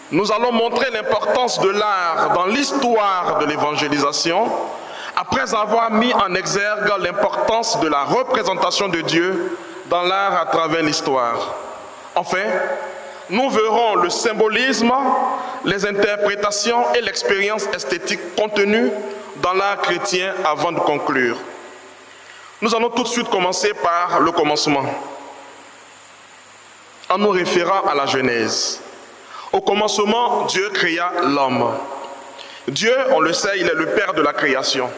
nous allons montrer l'importance de l'art dans l'histoire de l'évangélisation, après avoir mis en exergue l'importance de la représentation de Dieu dans l'art à travers l'histoire. Enfin, nous verrons le symbolisme, les interprétations et l'expérience esthétique contenues dans l'art chrétien avant de conclure. Nous allons tout de suite commencer par le commencement, en nous référant à la Genèse. Au commencement, Dieu créa l'homme. Dieu, on le sait, il est le Père de la création.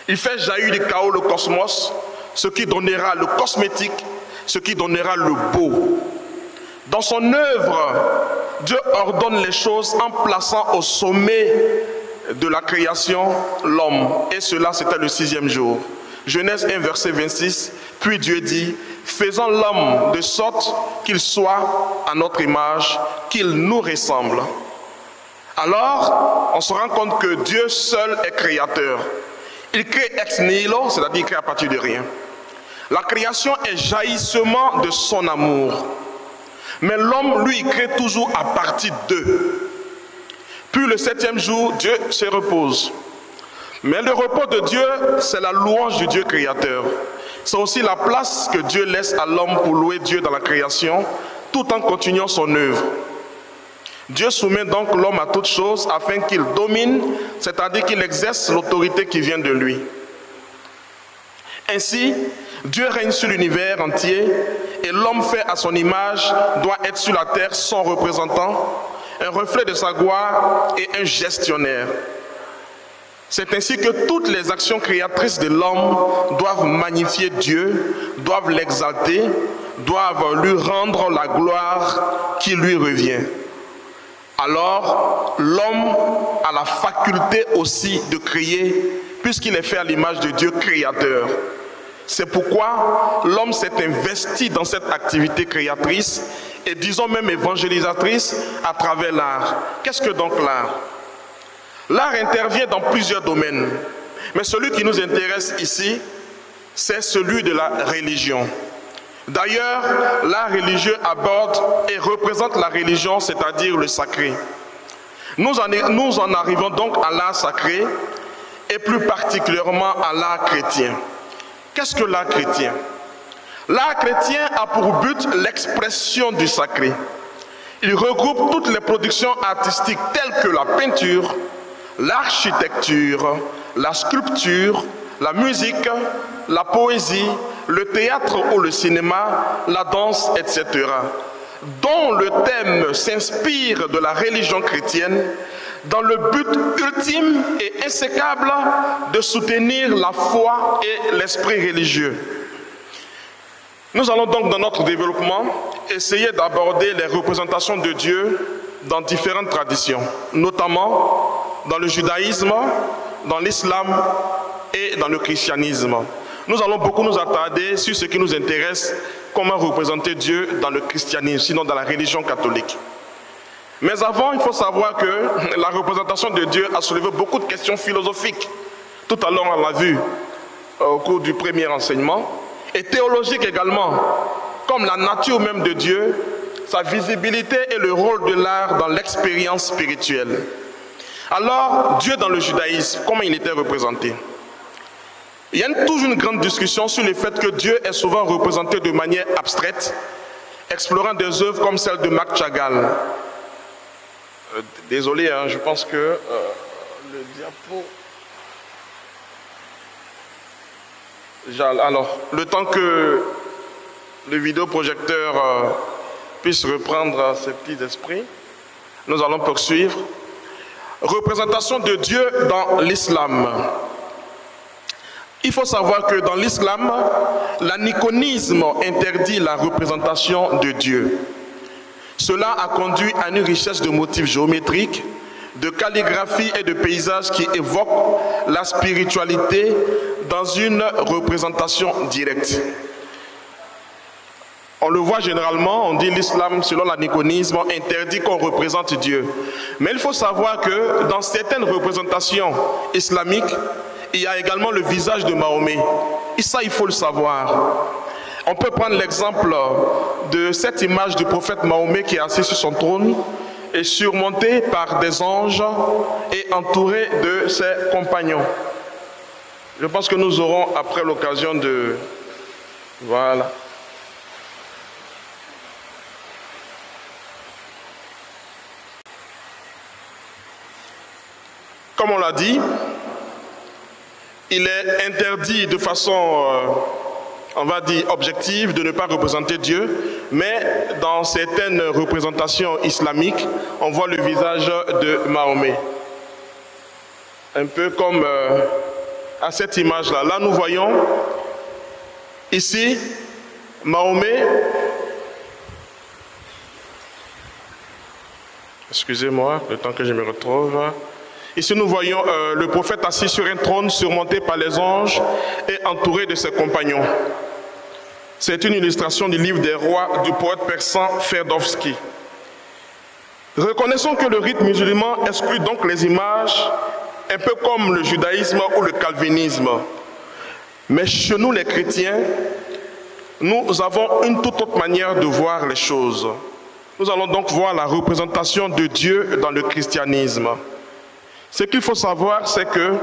Il fait jaillir du chaos le cosmos, ce qui donnera le cosmétique, ce qui donnera le beau. Dans son œuvre, Dieu ordonne les choses en plaçant au sommet de la création l'homme. Et cela, c'était le 6e jour. Genèse 1, verset 26. Puis Dieu dit, faisons l'homme de sorte qu'il soit à notre image, qu'il nous ressemble. alors on se rend compte que Dieu seul est créateur. Il crée ex nihilo, c'est-à-dire il crée à partir de rien. La création est jaillissement de son amour. Mais l'homme, lui, il crée toujours à partir d'eux. Puis le 7e jour, Dieu se repose. Mais le repos de Dieu, c'est la louange du Dieu créateur. C'est aussi la place que Dieu laisse à l'homme pour louer Dieu dans la création, tout en continuant son œuvre. Dieu soumet donc l'homme à toutes choses afin qu'il domine, c'est-à-dire qu'il exerce l'autorité qui vient de lui. Ainsi, Dieu règne sur l'univers entier et l'homme fait à son image doit être sur la terre son représentant, un reflet de sa gloire et un gestionnaire. C'est ainsi que toutes les actions créatrices de l'homme doivent magnifier Dieu, doivent l'exalter, doivent lui rendre la gloire qui lui revient. Alors, l'homme a la faculté aussi de créer, puisqu'il est fait à l'image de Dieu créateur. C'est pourquoi l'homme s'est investi dans cette activité créatrice et disons même évangélisatrice à travers l'art. Qu'est-ce que donc l'art? L'art intervient dans plusieurs domaines, mais celui qui nous intéresse ici, c'est celui de la religion. D'ailleurs, l'art religieux aborde et représente la religion, c'est-à-dire le sacré. Nous en arrivons donc à l'art sacré et plus particulièrement à l'art chrétien. Qu'est-ce que l'art chrétien? L'art chrétien a pour but l'expression du sacré. Il regroupe toutes les productions artistiques telles que la peinture, l'architecture, la sculpture, la musique, la poésie, le théâtre ou le cinéma, la danse, etc., dont le thème s'inspire de la religion chrétienne dans le but ultime et insécable de soutenir la foi et l'esprit religieux. Nous allons donc dans notre développement essayer d'aborder les représentations de Dieu dans différentes traditions, notamment dans le judaïsme, dans l'islam et dans le christianisme. Nous allons beaucoup nous attarder sur ce qui nous intéresse, comment représenter Dieu dans le christianisme, sinon dans la religion catholique. Mais avant, il faut savoir que la représentation de Dieu a soulevé beaucoup de questions philosophiques. Tout à l'heure, on l'a vu au cours du premier enseignement, et théologiques également, comme la nature même de Dieu, sa visibilité et le rôle de l'art dans l'expérience spirituelle. Alors, Dieu dans le judaïsme, comment il était représenté? Il y a toujours une grande discussion sur le fait que Dieu est souvent représenté de manière abstraite, explorant des œuvres comme celle de Marc Chagall. Désolé, hein, je pense que le diapo... Alors, le temps que le vidéoprojecteur puisse reprendre ses petits esprits, nous allons poursuivre. Représentation de Dieu dans l'islam. Il faut savoir que dans l'islam, l'aniconisme interdit la représentation de Dieu. Cela a conduit à une richesse de motifs géométriques, de calligraphie et de paysages qui évoquent la spiritualité dans une représentation directe. On le voit généralement, on dit l'islam, selon l'aniconisme, interdit qu'on représente Dieu. Mais il faut savoir que dans certaines représentations islamiques, il y a également le visage de Mahomet. Et ça, il faut le savoir. On peut prendre l'exemple de cette image du prophète Mahomet qui est assis sur son trône et surmonté par des anges et entouré de ses compagnons. Je pense que nous aurons après l'occasion de... Voilà. Comme on l'a dit, il est interdit de façon, on va dire, objective de ne pas représenter Dieu, mais dans certaines représentations islamiques, on voit le visage de Mahomet. Un peu comme à cette image-là. Là, nous voyons ici Mahomet. Excusez-moi, le temps que je me retrouve. Ici, nous voyons le prophète assis sur un trône surmonté par les anges et entouré de ses compagnons. C'est une illustration du livre des rois du poète persan Ferdowski. Reconnaissons que le rite musulman exclut donc les images, un peu comme le judaïsme ou le calvinisme. Mais chez nous, les chrétiens, nous avons une toute autre manière de voir les choses. Nous allons donc voir la représentation de Dieu dans le christianisme. Ce qu'il faut savoir, c'est que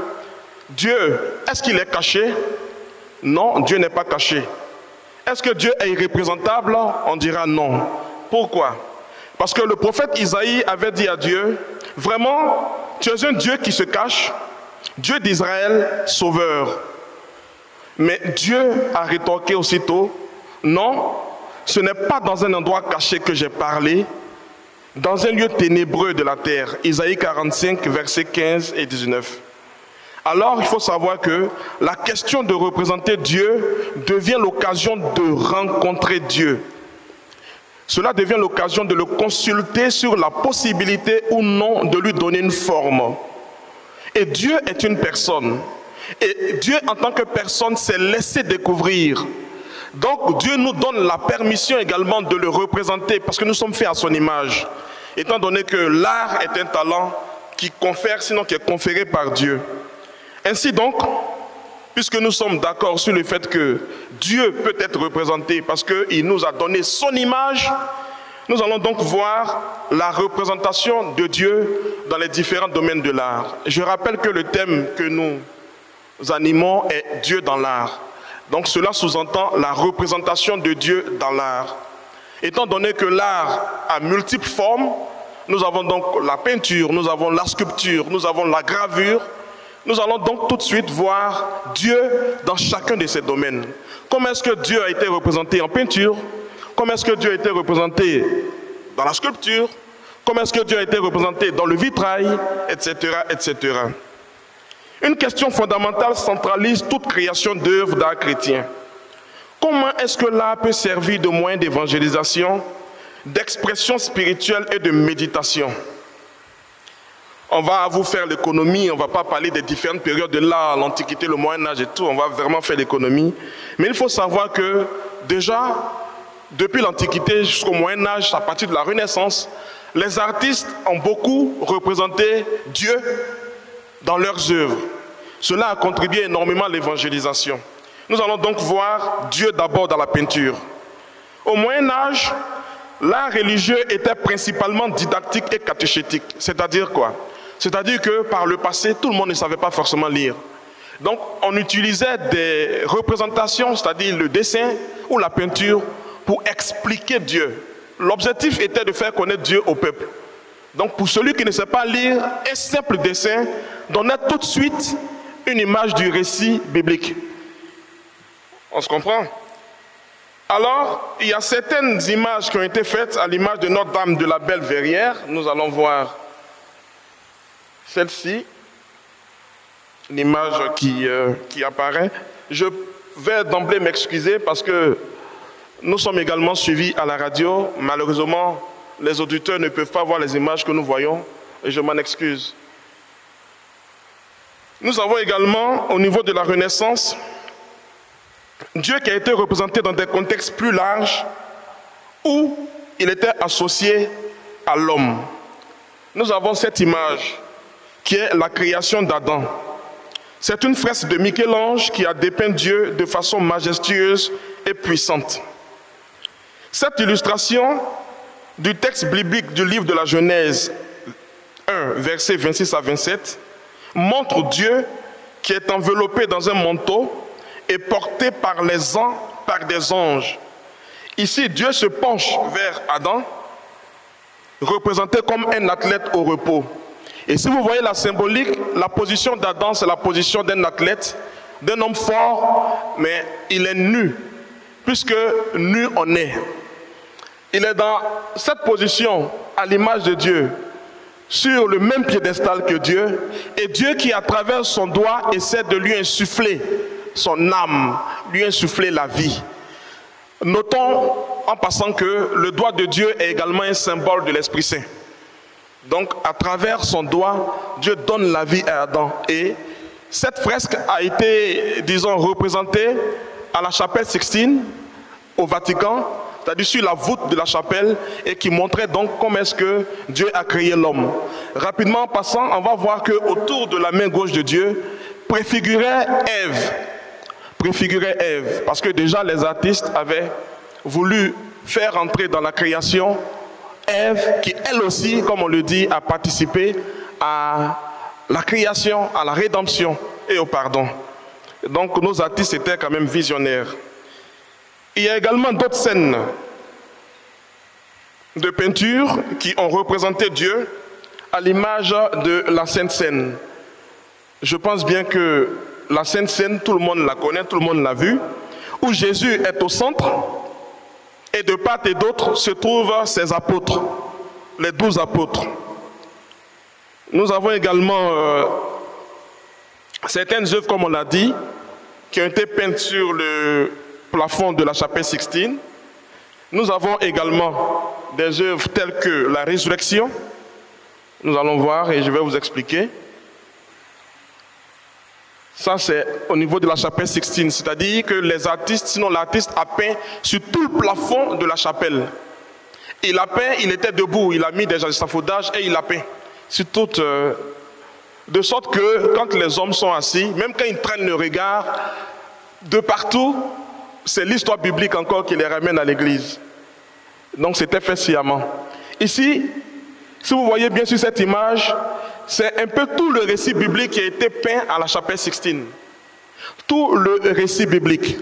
Dieu, est-ce qu'il est caché? Non, Dieu n'est pas caché. Est-ce que Dieu est irreprésentable? On dira non. Pourquoi? Parce que le prophète Isaïe avait dit à Dieu, vraiment, tu es un Dieu qui se cache, Dieu d'Israël, sauveur. Mais Dieu a rétorqué aussitôt, non, ce n'est pas dans un endroit caché que j'ai parlé, dans un lieu ténébreux de la terre. Isaïe 45, versets 15 et 19. Alors, il faut savoir que la question de représenter Dieu devient l'occasion de rencontrer Dieu. Cela devient l'occasion de le consulter sur la possibilité ou non de lui donner une forme. Et Dieu est une personne. Et Dieu, en tant que personne, s'est laissé découvrir. Donc, Dieu nous donne la permission également de le représenter parce que nous sommes faits à son image. Étant donné que l'art est un talent qui confère, sinon qui est conféré par Dieu. Ainsi donc, puisque nous sommes d'accord sur le fait que Dieu peut être représenté parce qu'il nous a donné son image, nous allons donc voir la représentation de Dieu dans les différents domaines de l'art. Je rappelle que le thème que nous animons est Dieu dans l'art. Donc cela sous-entend la représentation de Dieu dans l'art. Étant donné que l'art a multiples formes, nous avons donc la peinture, nous avons la sculpture, nous avons la gravure. Nous allons donc tout de suite voir Dieu dans chacun de ces domaines. Comment est-ce que Dieu a été représenté en peinture? Comment est-ce que Dieu a été représenté dans la sculpture? Comment est-ce que Dieu a été représenté dans le vitrail? Etc., etc. Une question fondamentale centralise toute création d'œuvres d'art chrétien. Comment est-ce que l'art peut servir de moyen d'évangélisation, d'expression spirituelle et de méditation? On va vous faire l'économie, on ne va pas parler des différentes périodes de l'art, l'Antiquité, le Moyen-Âge et tout, on va vraiment faire l'économie. Mais il faut savoir que déjà, depuis l'Antiquité jusqu'au Moyen-Âge, à partir de la Renaissance, les artistes ont beaucoup représenté Dieu dans leurs œuvres. Cela a contribué énormément à l'évangélisation. Nous allons donc voir Dieu d'abord dans la peinture. Au Moyen-Âge, l'art religieux était principalement didactique et catéchétique. C'est-à-dire quoi? C'est-à-dire que par le passé, tout le monde ne savait pas forcément lire. Donc on utilisait des représentations, c'est-à-dire le dessin ou la peinture, pour expliquer Dieu. L'objectif était de faire connaître Dieu au peuple. Donc pour celui qui ne sait pas lire, un simple dessin donnait tout de suite une image du récit biblique. On se comprend? Alors, il y a certaines images qui ont été faites à l'image de Notre-Dame de la Belle Verrière. Nous allons voir celle-ci, l'image qui apparaît. Je vais d'emblée m'excuser parce que nous sommes également suivis à la radio. Malheureusement, les auditeurs ne peuvent pas voir les images que nous voyons et je m'en excuse. Nous avons également, au niveau de la Renaissance, Dieu qui a été représenté dans des contextes plus larges où il était associé à l'homme. Nous avons cette image qui est la création d'Adam. C'est une fresque de Michel-Ange qui a dépeint Dieu de façon majestueuse et puissante. Cette illustration du texte biblique du livre de la Genèse 1, versets 26 à 27, montre Dieu qui est enveloppé dans un manteau et porté par des anges. Ici, Dieu se penche vers Adam, représenté comme un athlète au repos. Et si vous voyez la symbolique, la position d'Adam, c'est la position d'un athlète, d'un homme fort, mais il est nu, puisque nu on est. Il est dans cette position, à l'image de Dieu, sur le même piédestal que Dieu, et Dieu qui, à travers son doigt, essaie de lui insuffler son âme, lui insuffler la vie. Notons en passant que le doigt de Dieu est également un symbole de l'Esprit Saint. Donc, à travers son doigt, Dieu donne la vie à Adam. Et cette fresque a été, disons, représentée à la chapelle Sixtine, au Vatican. c'est-à-dire sur la voûte de la chapelle, et qui montrait donc comment est-ce que Dieu a créé l'homme. Rapidement en passant, on va voir qu'autour de la main gauche de Dieu préfigurait Ève, parce que déjà les artistes avaient voulu faire entrer dans la création Ève, qui elle aussi, comme on le dit, a participé à la création, à la rédemption et au pardon. Donc nos artistes étaient quand même visionnaires. Il y a également d'autres scènes de peinture qui ont représenté Dieu à l'image de la Sainte Seine. Je pense bien que la Sainte Seine, tout le monde la connaît, tout le monde l'a vue, où Jésus est au centre et de part et d'autre se trouvent ses apôtres, les 12 apôtres. Nous avons également certaines œuvres, comme on l'a dit, qui ont été peintes sur le plafond de la chapelle Sixtine. Nous avons également des œuvres telles que la résurrection. Nous allons voir et je vais vous expliquer. Ça, c'est au niveau de la chapelle Sixtine, c'est-à-dire que les artistes, sinon l'artiste a peint sur tout le plafond de la chapelle. Il a peint, il était debout, il a mis des échafaudages et il a peint sur toute, de sorte que quand les hommes sont assis, même quand ils prennent le regard, de partout, c'est l'histoire biblique encore qui les ramène à l'église. Donc c'était fait sciemment. Ici, si vous voyez bien sur cette image, c'est un peu tout le récit biblique qui a été peint à la chapelle Sixtine. Tout le récit biblique.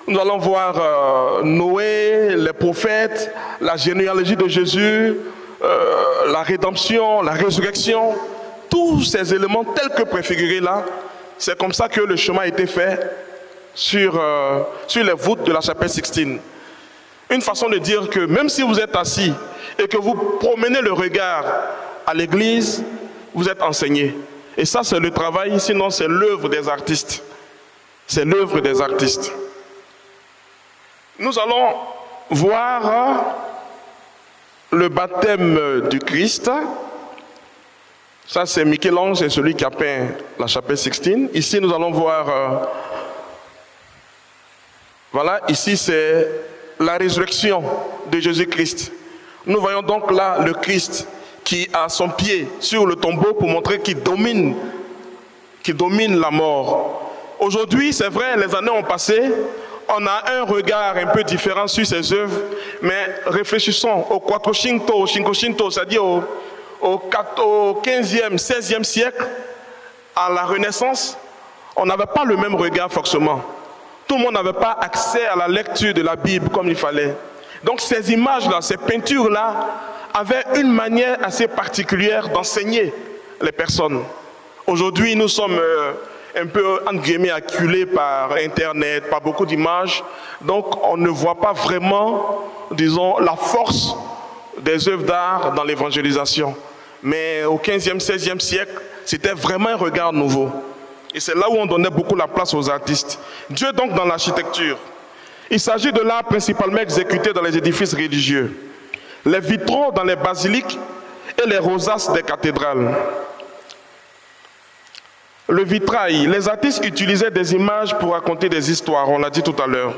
Nous allons voir Noé, les prophètes, la généalogie de Jésus, la rédemption, la résurrection. Tous ces éléments tels que préfigurés là, c'est comme ça que le chemin a été fait sur les voûtes de la chapelle Sixtine. Une façon de dire que même si vous êtes assis et que vous promenez le regard à l'église, vous êtes enseigné. Et ça, c'est le travail, sinon c'est l'œuvre des artistes. C'est l'œuvre des artistes. Nous allons voir le baptême du Christ. Ça, c'est Michel-Ange, c'est celui qui a peint la chapelle Sixtine. Ici, nous allons voir... voilà, ici, c'est la résurrection de Jésus-Christ. Nous voyons donc là le Christ qui a son pied sur le tombeau pour montrer qu'il domine la mort. Aujourd'hui, c'est vrai, les années ont passé, on a un regard un peu différent sur ces œuvres, mais réfléchissons au Quattrocento, au Cinquecento, c'est-à-dire au 15e, 16e siècle, à la Renaissance, on n'avait pas le même regard forcément. Tout le monde n'avait pas accès à la lecture de la Bible comme il fallait. Donc ces images-là, ces peintures-là, avaient une manière assez particulière d'enseigner les personnes. Aujourd'hui, nous sommes un peu, entre guillemets, acculés par Internet, par beaucoup d'images. Donc on ne voit pas vraiment, disons, la force des œuvres d'art dans l'évangélisation. Mais au 15e, 16e siècle, c'était vraiment un regard nouveau. Et c'est là où on donnait beaucoup la place aux artistes. Dieu donc dans l'architecture. Il s'agit de l'art principalement exécuté dans les édifices religieux. Les vitraux dans les basiliques et les rosaces des cathédrales. Le vitrail, les artistes utilisaient des images pour raconter des histoires, on l'a dit tout à l'heure.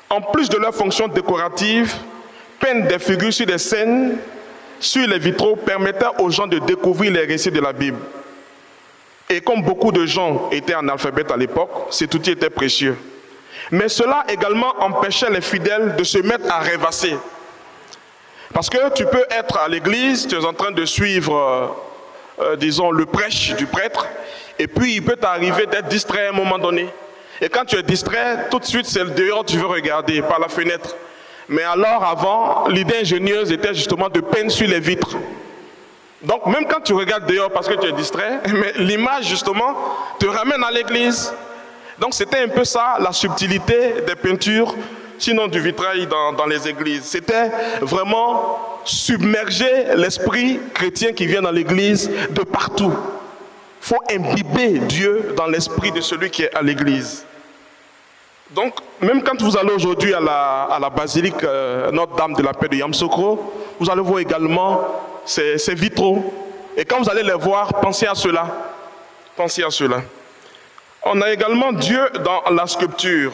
En plus de leur fonction décorative, peindre des figures sur des scènes, sur les vitraux, permettait aux gens de découvrir les récits de la Bible. Et comme beaucoup de gens étaient analphabètes à l'époque, cet outil était précieux. Mais cela également empêchait les fidèles de se mettre à rêvasser. Parce que tu peux être à l'église, tu es en train de suivre, disons, le prêche du prêtre, et puis il peut t'arriver d'être distrait à un moment donné. Et quand tu es distrait, tout de suite c'est le dehors tu veux regarder, par la fenêtre. Mais alors avant, l'idée ingénieuse était justement de peindre sur les vitres. Donc même quand tu regardes dehors parce que tu es distrait, mais l'image justement te ramène à l'église. Donc c'était un peu ça, la subtilité des peintures, sinon du vitrail dans les églises. C'était vraiment submerger l'esprit chrétien qui vient dans l'église de partout. Il faut imbiber Dieu dans l'esprit de celui qui est à l'église. Donc, même quand vous allez aujourd'hui à la basilique Notre-Dame de la Paix de Yamoussoukro, vous allez voir également ces vitraux. Et quand vous allez les voir, pensez à cela. Pensez à cela. On a également Dieu dans la sculpture.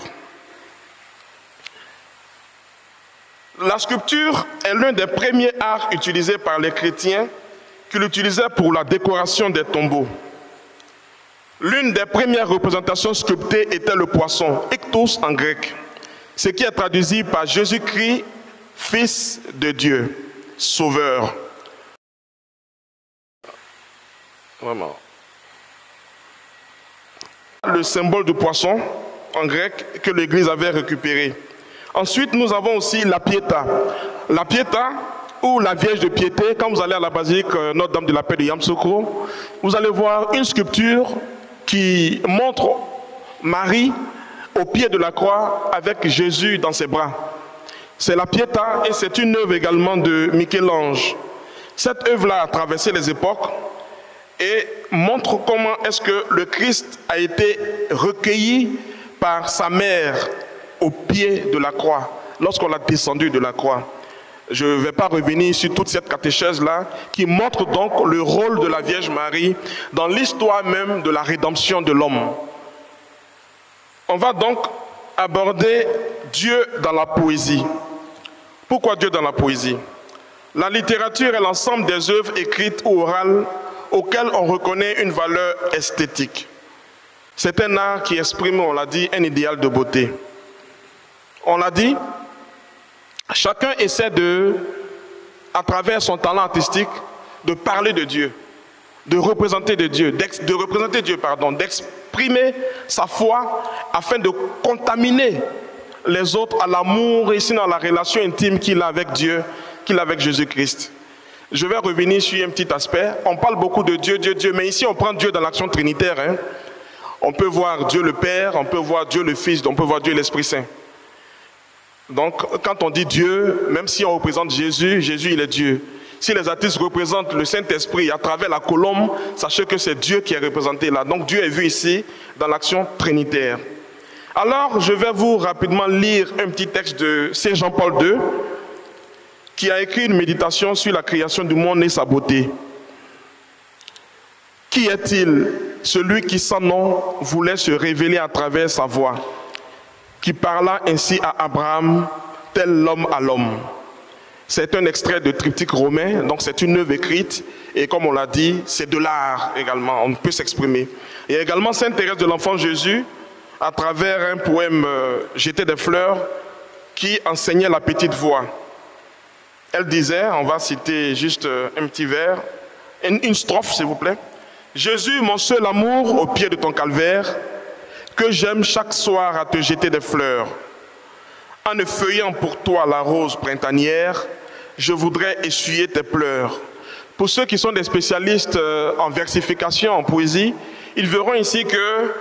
La sculpture est l'un des premiers arts utilisés par les chrétiens qui l'utilisaient pour la décoration des tombeaux. L'une des premières représentations sculptées était le poisson, ektos en grec, ce qui est traduit par Jésus-Christ, Fils de Dieu, Sauveur. Vraiment. Le symbole du poisson en grec que l'Église avait récupéré. Ensuite, nous avons aussi la Pietà. La Pietà, ou la Vierge de Piété, quand vous allez à la basilique Notre-Dame de la Paix de Yamoussoukro, vous allez voir une sculpture qui montre Marie au pied de la croix avec Jésus dans ses bras. C'est la Pietà et c'est une œuvre également de Michel-Ange. Cette œuvre-là a traversé les époques et montre comment est-ce que le Christ a été recueilli par sa mère au pied de la croix, lorsqu'on l'a descendu de la croix. Je ne vais pas revenir sur toute cette catéchèse-là, qui montre donc le rôle de la Vierge Marie dans l'histoire même de la rédemption de l'homme. On va donc aborder Dieu dans la poésie. Pourquoi Dieu dans la poésie? La littérature est l'ensemble des œuvres écrites ou orales auxquelles on reconnaît une valeur esthétique. C'est un art qui exprime, on l'a dit, un idéal de beauté. On l'a dit, chacun essaie à travers son talent artistique, de parler de Dieu, de représenter Dieu, d'exprimer sa foi afin de contaminer les autres à l'amour et sinon à la relation intime qu'il a avec Dieu, qu'il a avec Jésus-Christ. Je vais revenir sur un petit aspect. On parle beaucoup de Dieu, Dieu, Dieu, mais ici on prend Dieu dans l'action trinitaire. On peut voir Dieu le Père, on peut voir Dieu le Fils, on peut voir Dieu l'Esprit Saint. Donc, quand on dit Dieu, même si on représente Jésus, Jésus, il est Dieu. Si les artistes représentent le Saint-Esprit à travers la colombe, sachez que c'est Dieu qui est représenté là. Donc, Dieu est vu ici dans l'action trinitaire. Alors, je vais vous rapidement lire un petit texte de Saint Jean-Paul II, qui a écrit une méditation sur la création du monde et sa beauté. Qui est-il, celui qui sans nom voulait se révéler à travers sa voix, qui parla ainsi à Abraham, tel l'homme à l'homme? C'est un extrait de triptyque romain, donc c'est une œuvre écrite, et comme on l'a dit, c'est de l'art également, on peut s'exprimer. Il y a également Sainte Thérèse de l'Enfant Jésus, à travers un poème « Jeter des fleurs », qui enseignait la petite voix. Elle disait, on va citer juste un petit vers, une strophe s'il vous plaît. « Jésus, mon seul amour, au pied de ton calvaire, que j'aime chaque soir à te jeter des fleurs. En effeuillant pour toi la rose printanière, je voudrais essuyer tes pleurs. » Pour ceux qui sont des spécialistes en versification, en poésie, ils verront ici que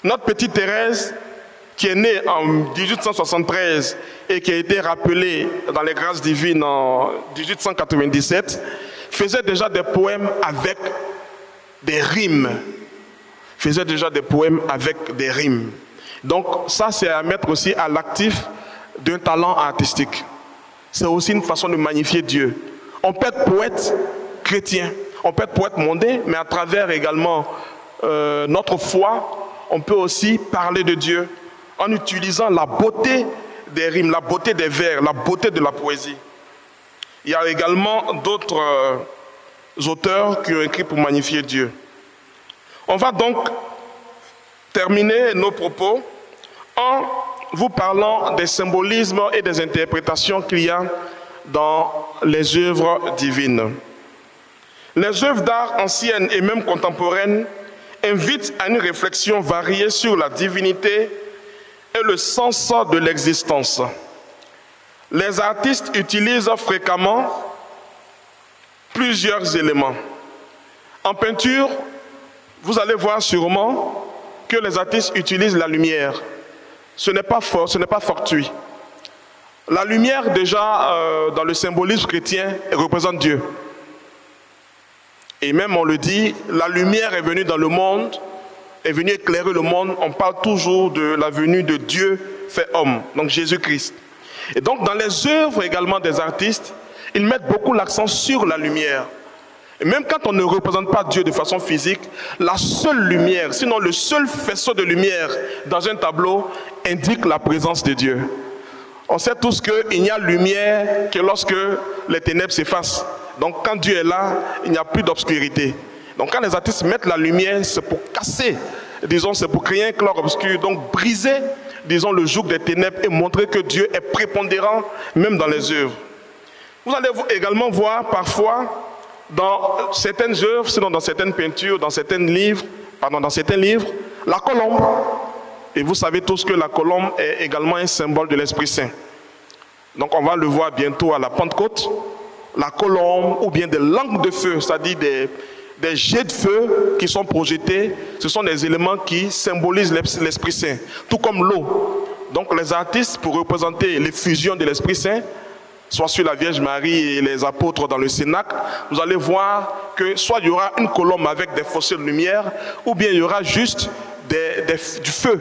notre petite Thérèse, qui est née en 1873 et qui a été rappelée dans les grâces divines en 1897, faisait déjà des poèmes avec des rimes. Faisait déjà des poèmes avec des rimes. Donc ça, c'est à mettre aussi à l'actif d'un talent artistique. C'est aussi une façon de magnifier Dieu. On peut être poète chrétien, on peut être poète mondain, mais à travers également notre foi, on peut aussi parler de Dieu en utilisant la beauté des rimes, la beauté des vers, la beauté de la poésie. Il y a également d'autres auteurs qui ont écrit pour magnifier Dieu. On va donc terminer nos propos en vous parlant des symbolismes et des interprétations qu'il y a dans les œuvres divines. Les œuvres d'art anciennes et même contemporaines invitent à une réflexion variée sur la divinité et le sens de l'existence. Les artistes utilisent fréquemment plusieurs éléments. En peinture, vous allez voir sûrement que les artistes utilisent la lumière. Ce n'est pas fort, ce n'est pas fortuit. La lumière, déjà, dans le symbolisme chrétien, représente Dieu. Et même, on le dit, la lumière est venue dans le monde, est venue éclairer le monde. On parle toujours de la venue de Dieu fait homme, donc Jésus-Christ. Et donc, dans les œuvres également des artistes, ils mettent beaucoup l'accent sur la lumière. Et même quand on ne représente pas Dieu de façon physique, la seule lumière, sinon le seul faisceau de lumière dans un tableau, indique la présence de Dieu. On sait tous qu'il n'y a lumière que lorsque les ténèbres s'effacent. Donc quand Dieu est là, il n'y a plus d'obscurité. Donc quand les artistes mettent la lumière, c'est pour casser, disons, c'est pour créer un clair obscur, donc briser, disons, le joug des ténèbres et montrer que Dieu est prépondérant même dans les œuvres. Vous allez également voir parfois dans certaines œuvres, sinon dans certaines peintures, dans certains livres, la colombe. Et vous savez tous que la colombe est également un symbole de l'Esprit Saint. Donc on va le voir bientôt à la Pentecôte. La colombe ou bien des langues de feu, c'est-à-dire des jets de feu qui sont projetés, ce sont des éléments qui symbolisent l'Esprit Saint, tout comme l'eau. Donc les artistes, pour représenter l'effusion de l'Esprit Saint, soit sur la Vierge Marie et les apôtres dans le Cénacle, vous allez voir que soit il y aura une colombe avec des fossés de lumière, ou bien il y aura juste du feu,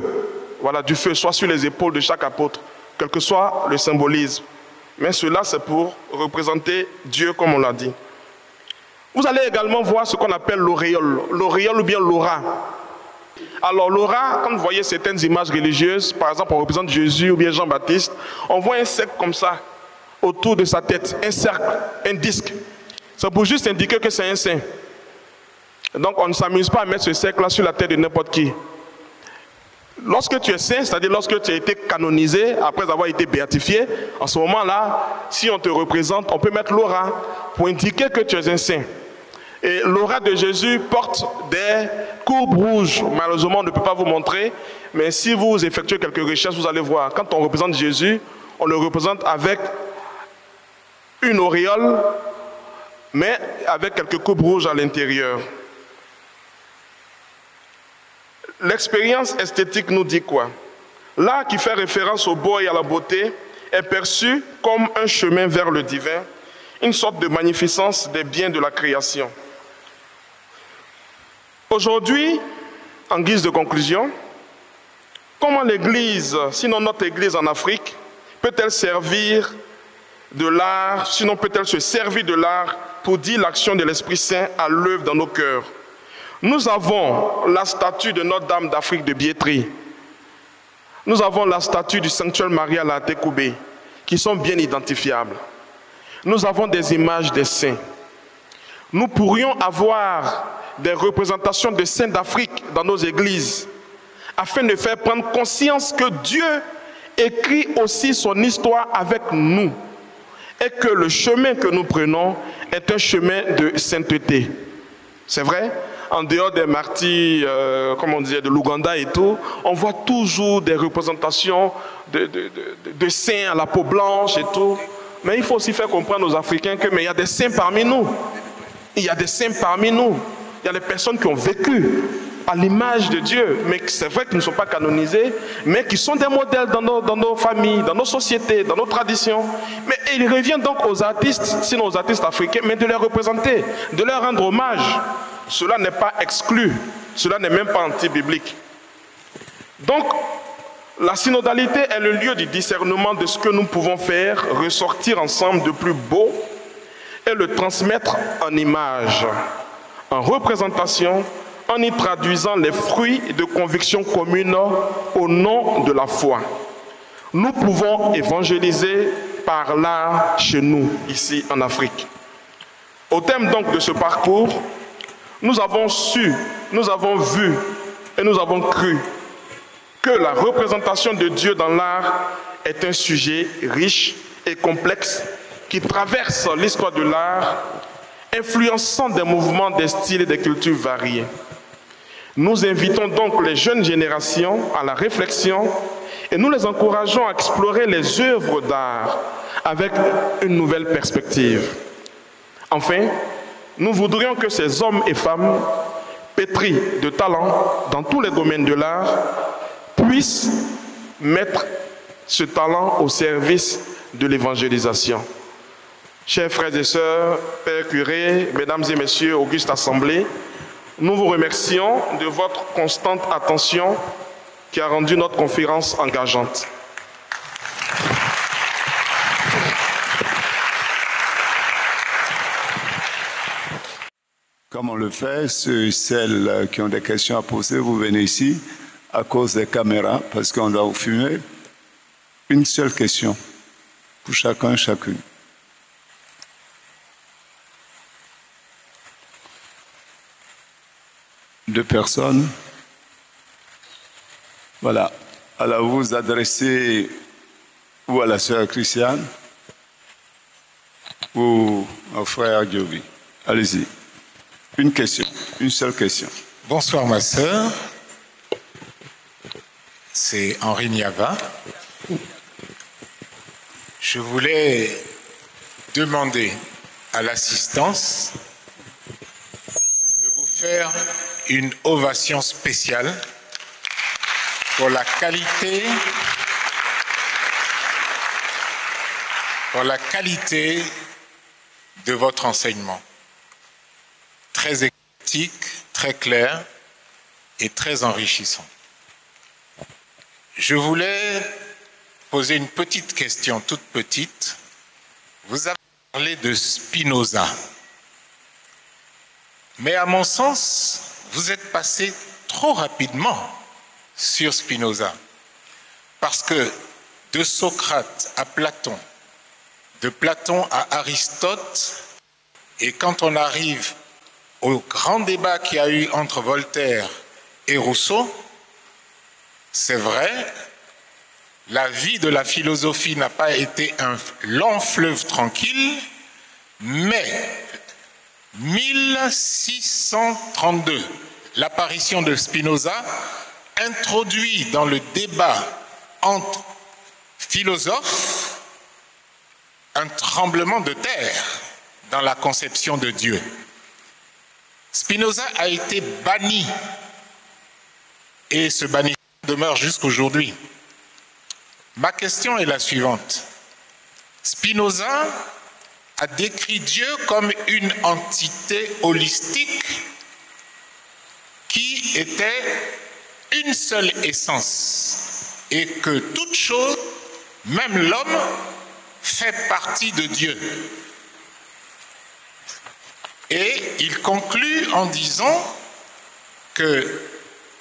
voilà, du feu, soit sur les épaules de chaque apôtre, quel que soit le symbolisme. Mais cela, c'est pour représenter Dieu, comme on l'a dit. Vous allez également voir ce qu'on appelle l'auréole ou bien l'aura. Alors l'aura, quand vous voyez certaines images religieuses, par exemple on représente Jésus ou bien Jean-Baptiste, on voit un cercle comme ça, autour de sa tête, un cercle, un disque. C'est pour juste indiquer que c'est un saint. Donc on ne s'amuse pas à mettre ce cercle-là sur la tête de n'importe qui. Lorsque tu es saint, c'est-à-dire lorsque tu as été canonisé, après avoir été béatifié, en ce moment-là, si on te représente, on peut mettre l'aura pour indiquer que tu es un saint. Et l'aura de Jésus porte des courbes rouges. Malheureusement, on ne peut pas vous montrer, mais si vous effectuez quelques recherches, vous allez voir. Quand on représente Jésus, on le représente avec une auréole, mais avec quelques courbes rouges à l'intérieur. L'expérience esthétique nous dit quoi? L'art qui fait référence au beau et à la beauté est perçu comme un chemin vers le divin, une sorte de magnificence des biens de la création. Aujourd'hui, en guise de conclusion, comment l'Église, sinon notre Église en Afrique, peut-elle servir de l'art, sinon peut-elle se servir de l'art pour dire l'action de l'Esprit Saint à l'œuvre dans nos cœurs? Nous avons la statue de Notre-Dame d'Afrique de Biétry. Nous avons la statue du sanctuaire Maria Laté Koubé, qui sont bien identifiables. Nous avons des images des saints. Nous pourrions avoir des représentations de saints d'Afrique dans nos églises, afin de faire prendre conscience que Dieu écrit aussi son histoire avec nous, et que le chemin que nous prenons est un chemin de sainteté. C'est vrai? En dehors des martyrs, comme on disait, de l'Ouganda et tout, on voit toujours des représentations de saints à la peau blanche et tout. Mais il faut aussi faire comprendre aux Africains que mais il y a des saints parmi nous. Il y a des saints parmi nous. Il y a des personnes qui ont vécu à l'image de Dieu, mais c'est vrai qu'ils ne sont pas canonisés, mais qui sont des modèles dans nos familles, dans nos sociétés, dans nos traditions. Mais il revient donc aux artistes, sinon aux artistes africains, mais de les représenter, de leur rendre hommage. Cela n'est pas exclu, cela n'est même pas anti-biblique. Donc, la synodalité est le lieu du discernement de ce que nous pouvons faire ressortir ensemble de plus beau et le transmettre en images, en représentation, en y traduisant les fruits de convictions communes au nom de la foi. Nous pouvons évangéliser par l'art chez nous, ici en Afrique. Au thème donc de ce parcours, nous avons su, nous avons vu et nous avons cru que la représentation de Dieu dans l'art est un sujet riche et complexe qui traverse l'histoire de l'art, influençant des mouvements, des styles et des cultures variés. Nous invitons donc les jeunes générations à la réflexion et nous les encourageons à explorer les œuvres d'art avec une nouvelle perspective. Enfin, nous voudrions que ces hommes et femmes pétris de talent dans tous les domaines de l'art puissent mettre ce talent au service de l'évangélisation. Chers frères et sœurs, pères curés, mesdames et messieurs, auguste assemblée, nous vous remercions de votre constante attention qui a rendu notre conférence engageante. Comme on le fait, ceux et celles qui ont des questions à poser, vous venez ici à cause des caméras, parce qu'on doit vous filmer. Une seule question. pour chacun et chacune. Deux personnes. Voilà. Alors vous vous adressez ou à la sœur Christiane ou au frère Djobi. Allez-y. Une question, une seule question. Bonsoir ma sœur. C'est Henri Niava. Je voulais demander à l'assistance de vous faire une ovation spéciale pour la qualité de votre enseignement. Très éclectique, très clair et très enrichissant. Je voulais poser une petite question, toute petite. Vous avez parlé de Spinoza. Mais à mon sens, vous êtes passé trop rapidement sur Spinoza. Parce que de Socrate à Platon, de Platon à Aristote, et quand on arrive au grand débat qu'il y a eu entre Voltaire et Rousseau, c'est vrai, la vie de la philosophie n'a pas été un long fleuve tranquille, mais 1632, l'apparition de Spinoza introduit dans le débat entre philosophes un tremblement de terre dans la conception de Dieu. Spinoza a été banni et ce bannissement demeure jusqu'aujourd'hui. Ma question est la suivante. Spinoza a décrit Dieu comme une entité holistique qui était une seule essence et que toute chose, même l'homme, fait partie de Dieu. Et il conclut en disant que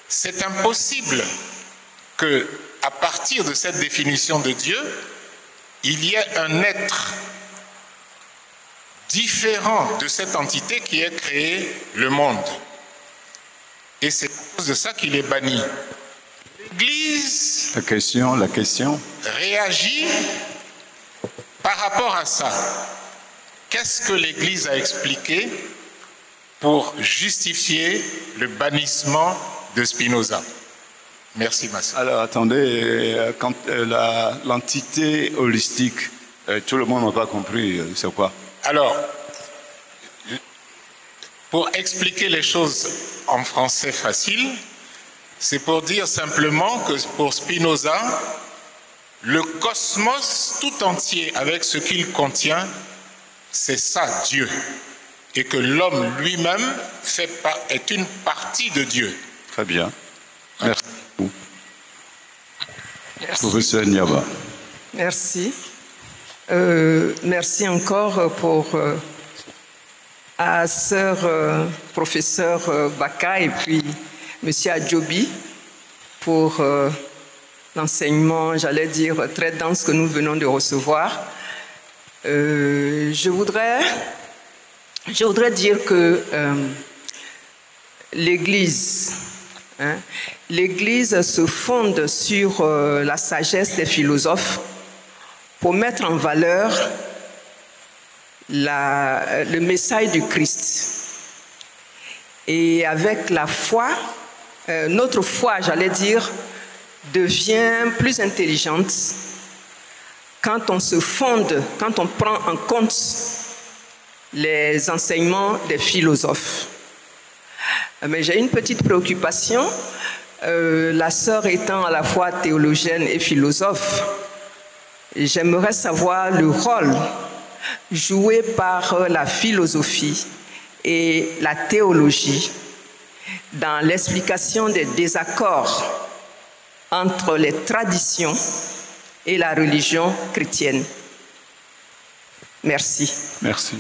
c'est impossible que, à partir de cette définition de Dieu, il y ait un être différent de cette entité qui a créé le monde. Et c'est à cause de ça qu'il est banni. L'Église La question. Réagit par rapport à ça. Qu'est-ce que l'Église a expliqué pour justifier le bannissement de Spinoza? Merci, ma sœur. Alors, attendez, quand l'entité holistique, tout le monde n'a pas compris, c'est quoi? Alors, pour expliquer les choses en français facile, c'est pour dire simplement que pour Spinoza, le cosmos tout entier, avec ce qu'il contient, c'est ça, Dieu. Et que l'homme lui-même est une partie de Dieu. Très bien. Merci beaucoup. Professeur Niava. Merci. Merci encore à sœur professeur Baka et puis monsieur Adjobi pour l'enseignement, j'allais dire, très dense que nous venons de recevoir. Je voudrais dire que l'Église se fonde sur la sagesse des philosophes pour mettre en valeur le message du Christ. Et avec la foi, notre foi, j'allais dire, devient plus intelligente quand on se fonde, quand on prend en compte les enseignements des philosophes. Mais j'ai une petite préoccupation, la sœur étant à la fois théologienne et philosophe, j'aimerais savoir le rôle joué par la philosophie et la théologie dans l'explication des désaccords entre les traditions et la religion chrétienne. Merci. Merci.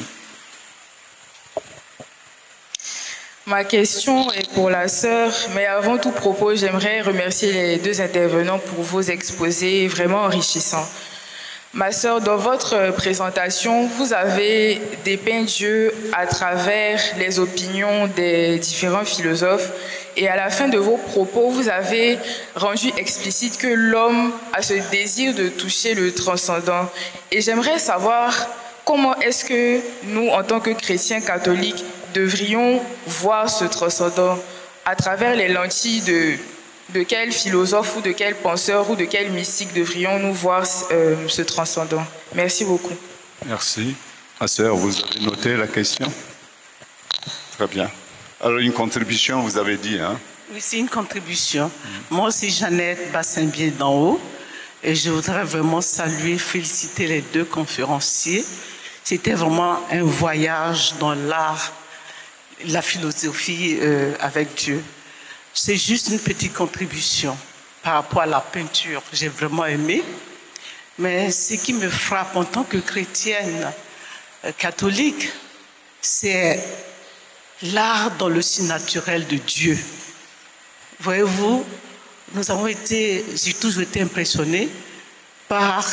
Ma question est pour la sœur, mais avant tout propos, j'aimerais remercier les deux intervenants pour vos exposés vraiment enrichissants. Ma sœur, dans votre présentation, vous avez dépeint Dieu à travers les opinions des différents philosophes et à la fin de vos propos, vous avez rendu explicite que l'homme a ce désir de toucher le transcendant. Et j'aimerais savoir comment est-ce que nous, en tant que chrétiens catholiques, devrions voir ce transcendant à travers les lentilles de quel philosophe ou de quel penseur ou de quel mystique devrions-nous voir ce transcendant? Merci beaucoup. Merci. Ma sœur, vous avez noté la question? Très bien. Alors, une contribution, vous avez dit, hein? Oui, c'est une contribution. Moi, c'est Jeannette Bassin-Bier d'en haut. Et je voudrais vraiment saluer, féliciter les deux conférenciers. C'était vraiment un voyage dans l'art, la philosophie avec Dieu. C'est juste une petite contribution par rapport à la peinture. J'ai vraiment aimé. Mais ce qui me frappe en tant que chrétienne catholique, c'est l'art dans le signe naturel de Dieu. Voyez-vous, j'ai toujours été impressionnée par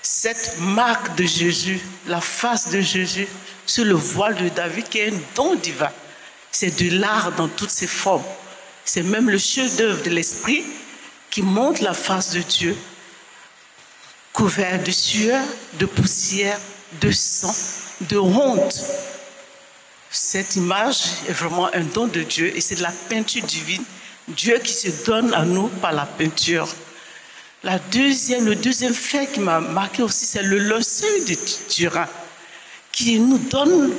cette marque de Jésus, la face de Jésus sur le voile de David, qui est un don divin. C'est de l'art dans toutes ses formes. C'est même le chef-d'œuvre de l'esprit qui montre la face de Dieu, couvert de sueur, de poussière, de sang, de honte. Cette image est vraiment un don de Dieu et c'est de la peinture divine. Dieu qui se donne à nous par la peinture. Le deuxième fait qui m'a marqué aussi, c'est le linceul de Turin, qui nous donne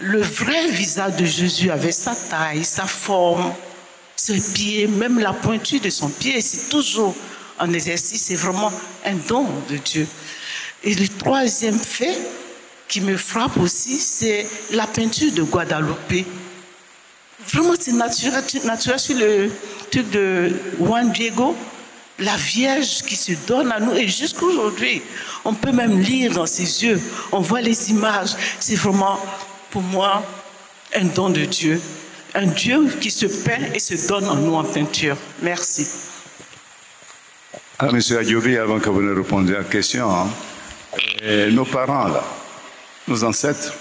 le vrai visage de Jésus avec sa taille, sa forme, ses pieds, même la pointure de son pied. C'est toujours en exercice, c'est vraiment un don de Dieu. Et le troisième fait qui me frappe aussi, c'est la peinture de Guadalupe. Vraiment, c'est naturel sur le truc de Juan Diego, la Vierge qui se donne à nous. Et jusqu'aujourd'hui, on peut même lire dans ses yeux, on voit les images. C'est vraiment, pour moi, un don de Dieu. Un Dieu qui se peint et se donne en nous en peinture. Merci. Alors, M. Adjobi, avant que vous ne répondiez à la question, hein, nos parents, là, nos ancêtres,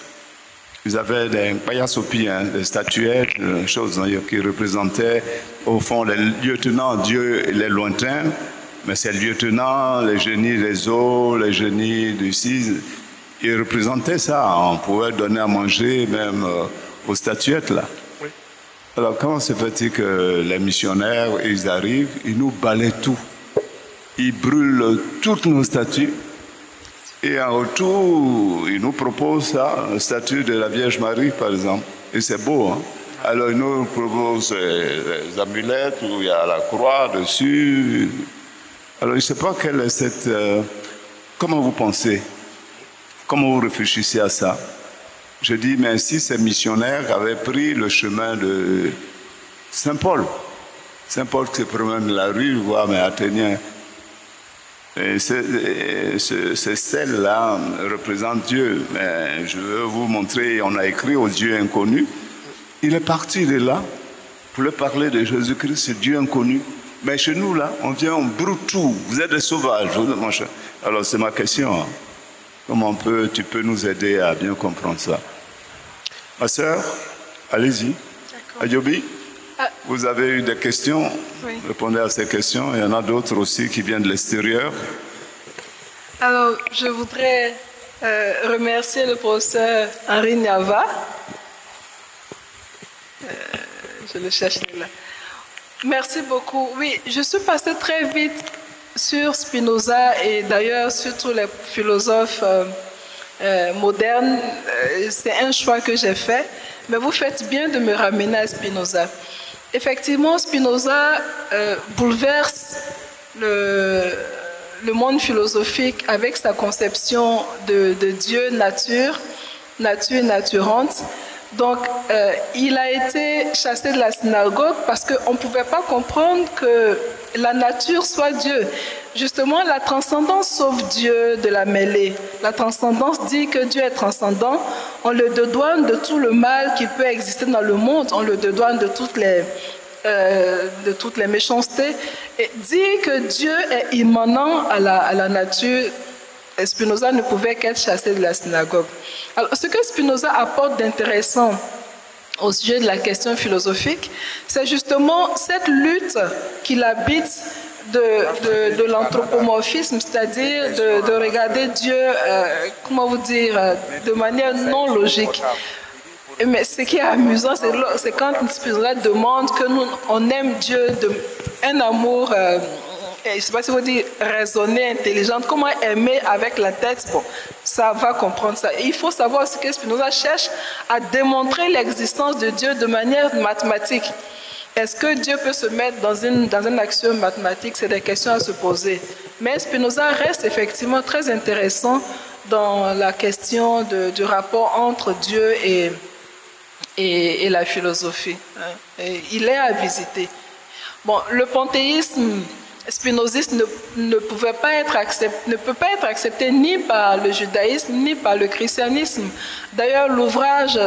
ils avaient des paillassopis, hein, des statuettes, des choses qui représentaient, au fond, les lieutenants, Dieu, les lointains, mais ces lieutenants, les génies des eaux, les génies du ciel, ils représentaient ça. On pouvait donner à manger même aux statuettes, là. Oui. Alors, comment se fait-il que les missionnaires, ils arrivent, ils nous balayent tout? Ils brûlent toutes nos statues. Et en retour, ils nous proposent ça, une statue de la Vierge Marie, par exemple. Et c'est beau, hein? Alors, ils nous proposent des amulettes où il y a la croix dessus. Alors, je ne sais pas quelle est cette... comment vous pensez? Comment vous réfléchissez à ça? Je dis, mais si ces missionnaires avaient pris le chemin de Saint-Paul, Saint-Paul qui se promène dans la rue, voit, mais Athénien, ces stèles-là représentent Dieu. Mais je veux vous montrer, on a écrit au Dieu inconnu. Il est parti de là pour leur parler de Jésus-Christ, c'est Dieu inconnu. Mais chez nous, là, on vient, on brûle tout. Vous êtes des sauvages. Mon cher. Alors, c'est ma question. Hein. Comment tu peux nous aider à bien comprendre ça? Ma sœur, allez-y. Adjobi, vous avez eu des questions? Oui. Répondez à ces questions. Il y en a d'autres aussi qui viennent de l'extérieur. Alors, je voudrais remercier le professeur Henri Niava. Je le cherche là. Merci beaucoup. Oui, je suis passée très vite sur Spinoza et d'ailleurs sur tous les philosophes modernes. C'est un choix que j'ai fait, mais vous faites bien de me ramener à Spinoza. Effectivement, Spinoza bouleverse le monde philosophique avec sa conception de Dieu, nature naturante. Donc, il a été chassé de la synagogue parce qu'on ne pouvait pas comprendre que la nature soit Dieu. Justement, la transcendance sauve Dieu de la mêlée. La transcendance dit que Dieu est transcendant. On le dédouane de tout le mal qui peut exister dans le monde. On le dédouane de toutes les méchancetés. Et dit que Dieu est immanent à la nature Spinoza ne pouvait qu'être chassé de la synagogue. Alors, ce que Spinoza apporte d'intéressant au sujet de la question philosophique, c'est justement cette lutte qu'il habite de l'anthropomorphisme, c'est-à-dire de regarder Dieu, comment vous dire, de manière non logique. Mais ce qui est amusant, c'est quand Spinoza demande que nous, on aime Dieu d'un amour, je ne sais pas si vous dites raisonné, intelligent, comment aimer avec la tête, bon, ça va comprendre ça. Et il faut savoir ce que Spinoza cherche à démontrer l'existence de Dieu de manière mathématique. Est-ce que Dieu peut se mettre dans une action mathématique? C'est des questions à se poser. Mais Spinoza reste effectivement très intéressant dans la question du rapport entre Dieu et la philosophie. Et il est à visiter. Bon, le panthéisme spinoziste ne peut pas être accepté ni par le judaïsme ni par le christianisme. D'ailleurs, l'ouvrage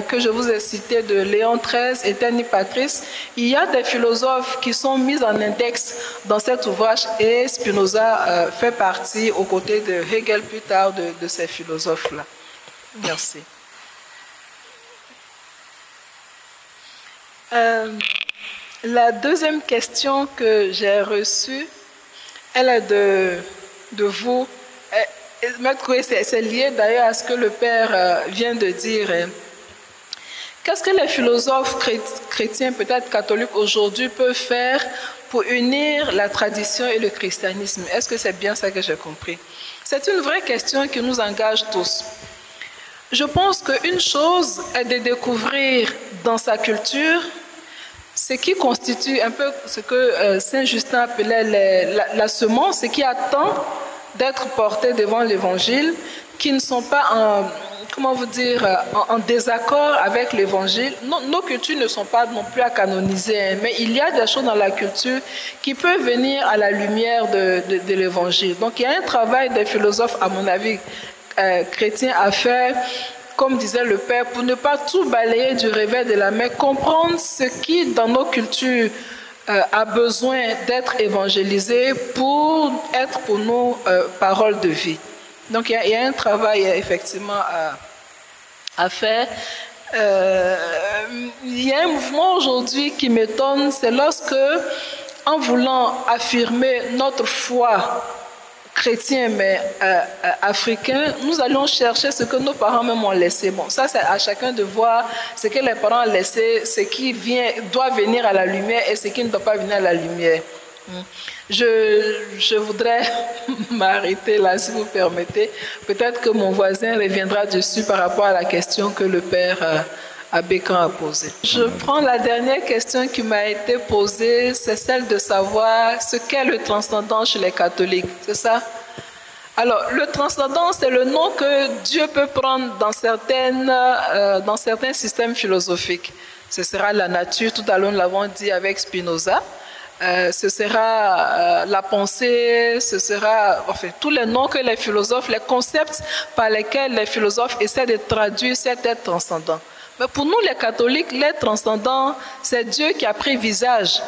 que je vous ai cité de Léon XIII, Éterni Patris, il y a des philosophes qui sont mis en index dans cet ouvrage et Spinoza fait partie, aux côtés de Hegel plus tard, de ces philosophes-là. Merci. La deuxième question que j'ai reçue, elle est de vous. C'est lié d'ailleurs à ce que le Père vient de dire. Qu'est-ce que les philosophes chrétiens, peut-être catholiques aujourd'hui, peuvent faire pour unir la tradition et le christianisme? Est-ce que c'est bien ça que j'ai compris? C'est une vraie question qui nous engage tous. Je pense qu'une chose est de découvrir dans sa culture ce qui constitue un peu ce que Saint Justin appelait la semence, ce qui attend d'être porté devant l'Évangile, qui ne sont pas en désaccord avec l'Évangile. Nos cultures ne sont pas non plus à canoniser, mais il y a des choses dans la culture qui peuvent venir à la lumière de l'Évangile. Donc il y a un travail des philosophes, à mon avis, chrétiens à faire, comme disait le Père, pour ne pas tout balayer du revers de la main, comprendre ce qui, dans nos cultures, a besoin d'être évangélisé pour être pour nous parole de vie. Donc il y a un travail effectivement à faire. Il y a un mouvement aujourd'hui qui m'étonne, c'est lorsque, en voulant affirmer notre foi chrétien mais africain, nous allons chercher ce que nos parents même ont laissé. Bon, ça c'est à chacun de voir ce que les parents ont laissé, ce qui doit venir à la lumière et ce qui ne doit pas venir à la lumière. Je voudrais m'arrêter là, si vous permettez. Peut-être que mon voisin reviendra dessus par rapport à la question que le Père Abékan a posée. Je prends la dernière question qui m'a été posée, c'est celle de savoir ce qu'est le transcendant chez les catholiques, c'est ça? Alors, le transcendant, c'est le nom que Dieu peut prendre dans certains systèmes philosophiques. Ce sera la nature, tout à l'heure nous l'avons dit avec Spinoza. Ce sera la pensée, ce sera tous les noms que les philosophes, les concepts par lesquels les philosophes essaient de traduire cet être transcendant. Mais pour nous les catholiques, l'être transcendant, c'est Dieu qui a pris visage.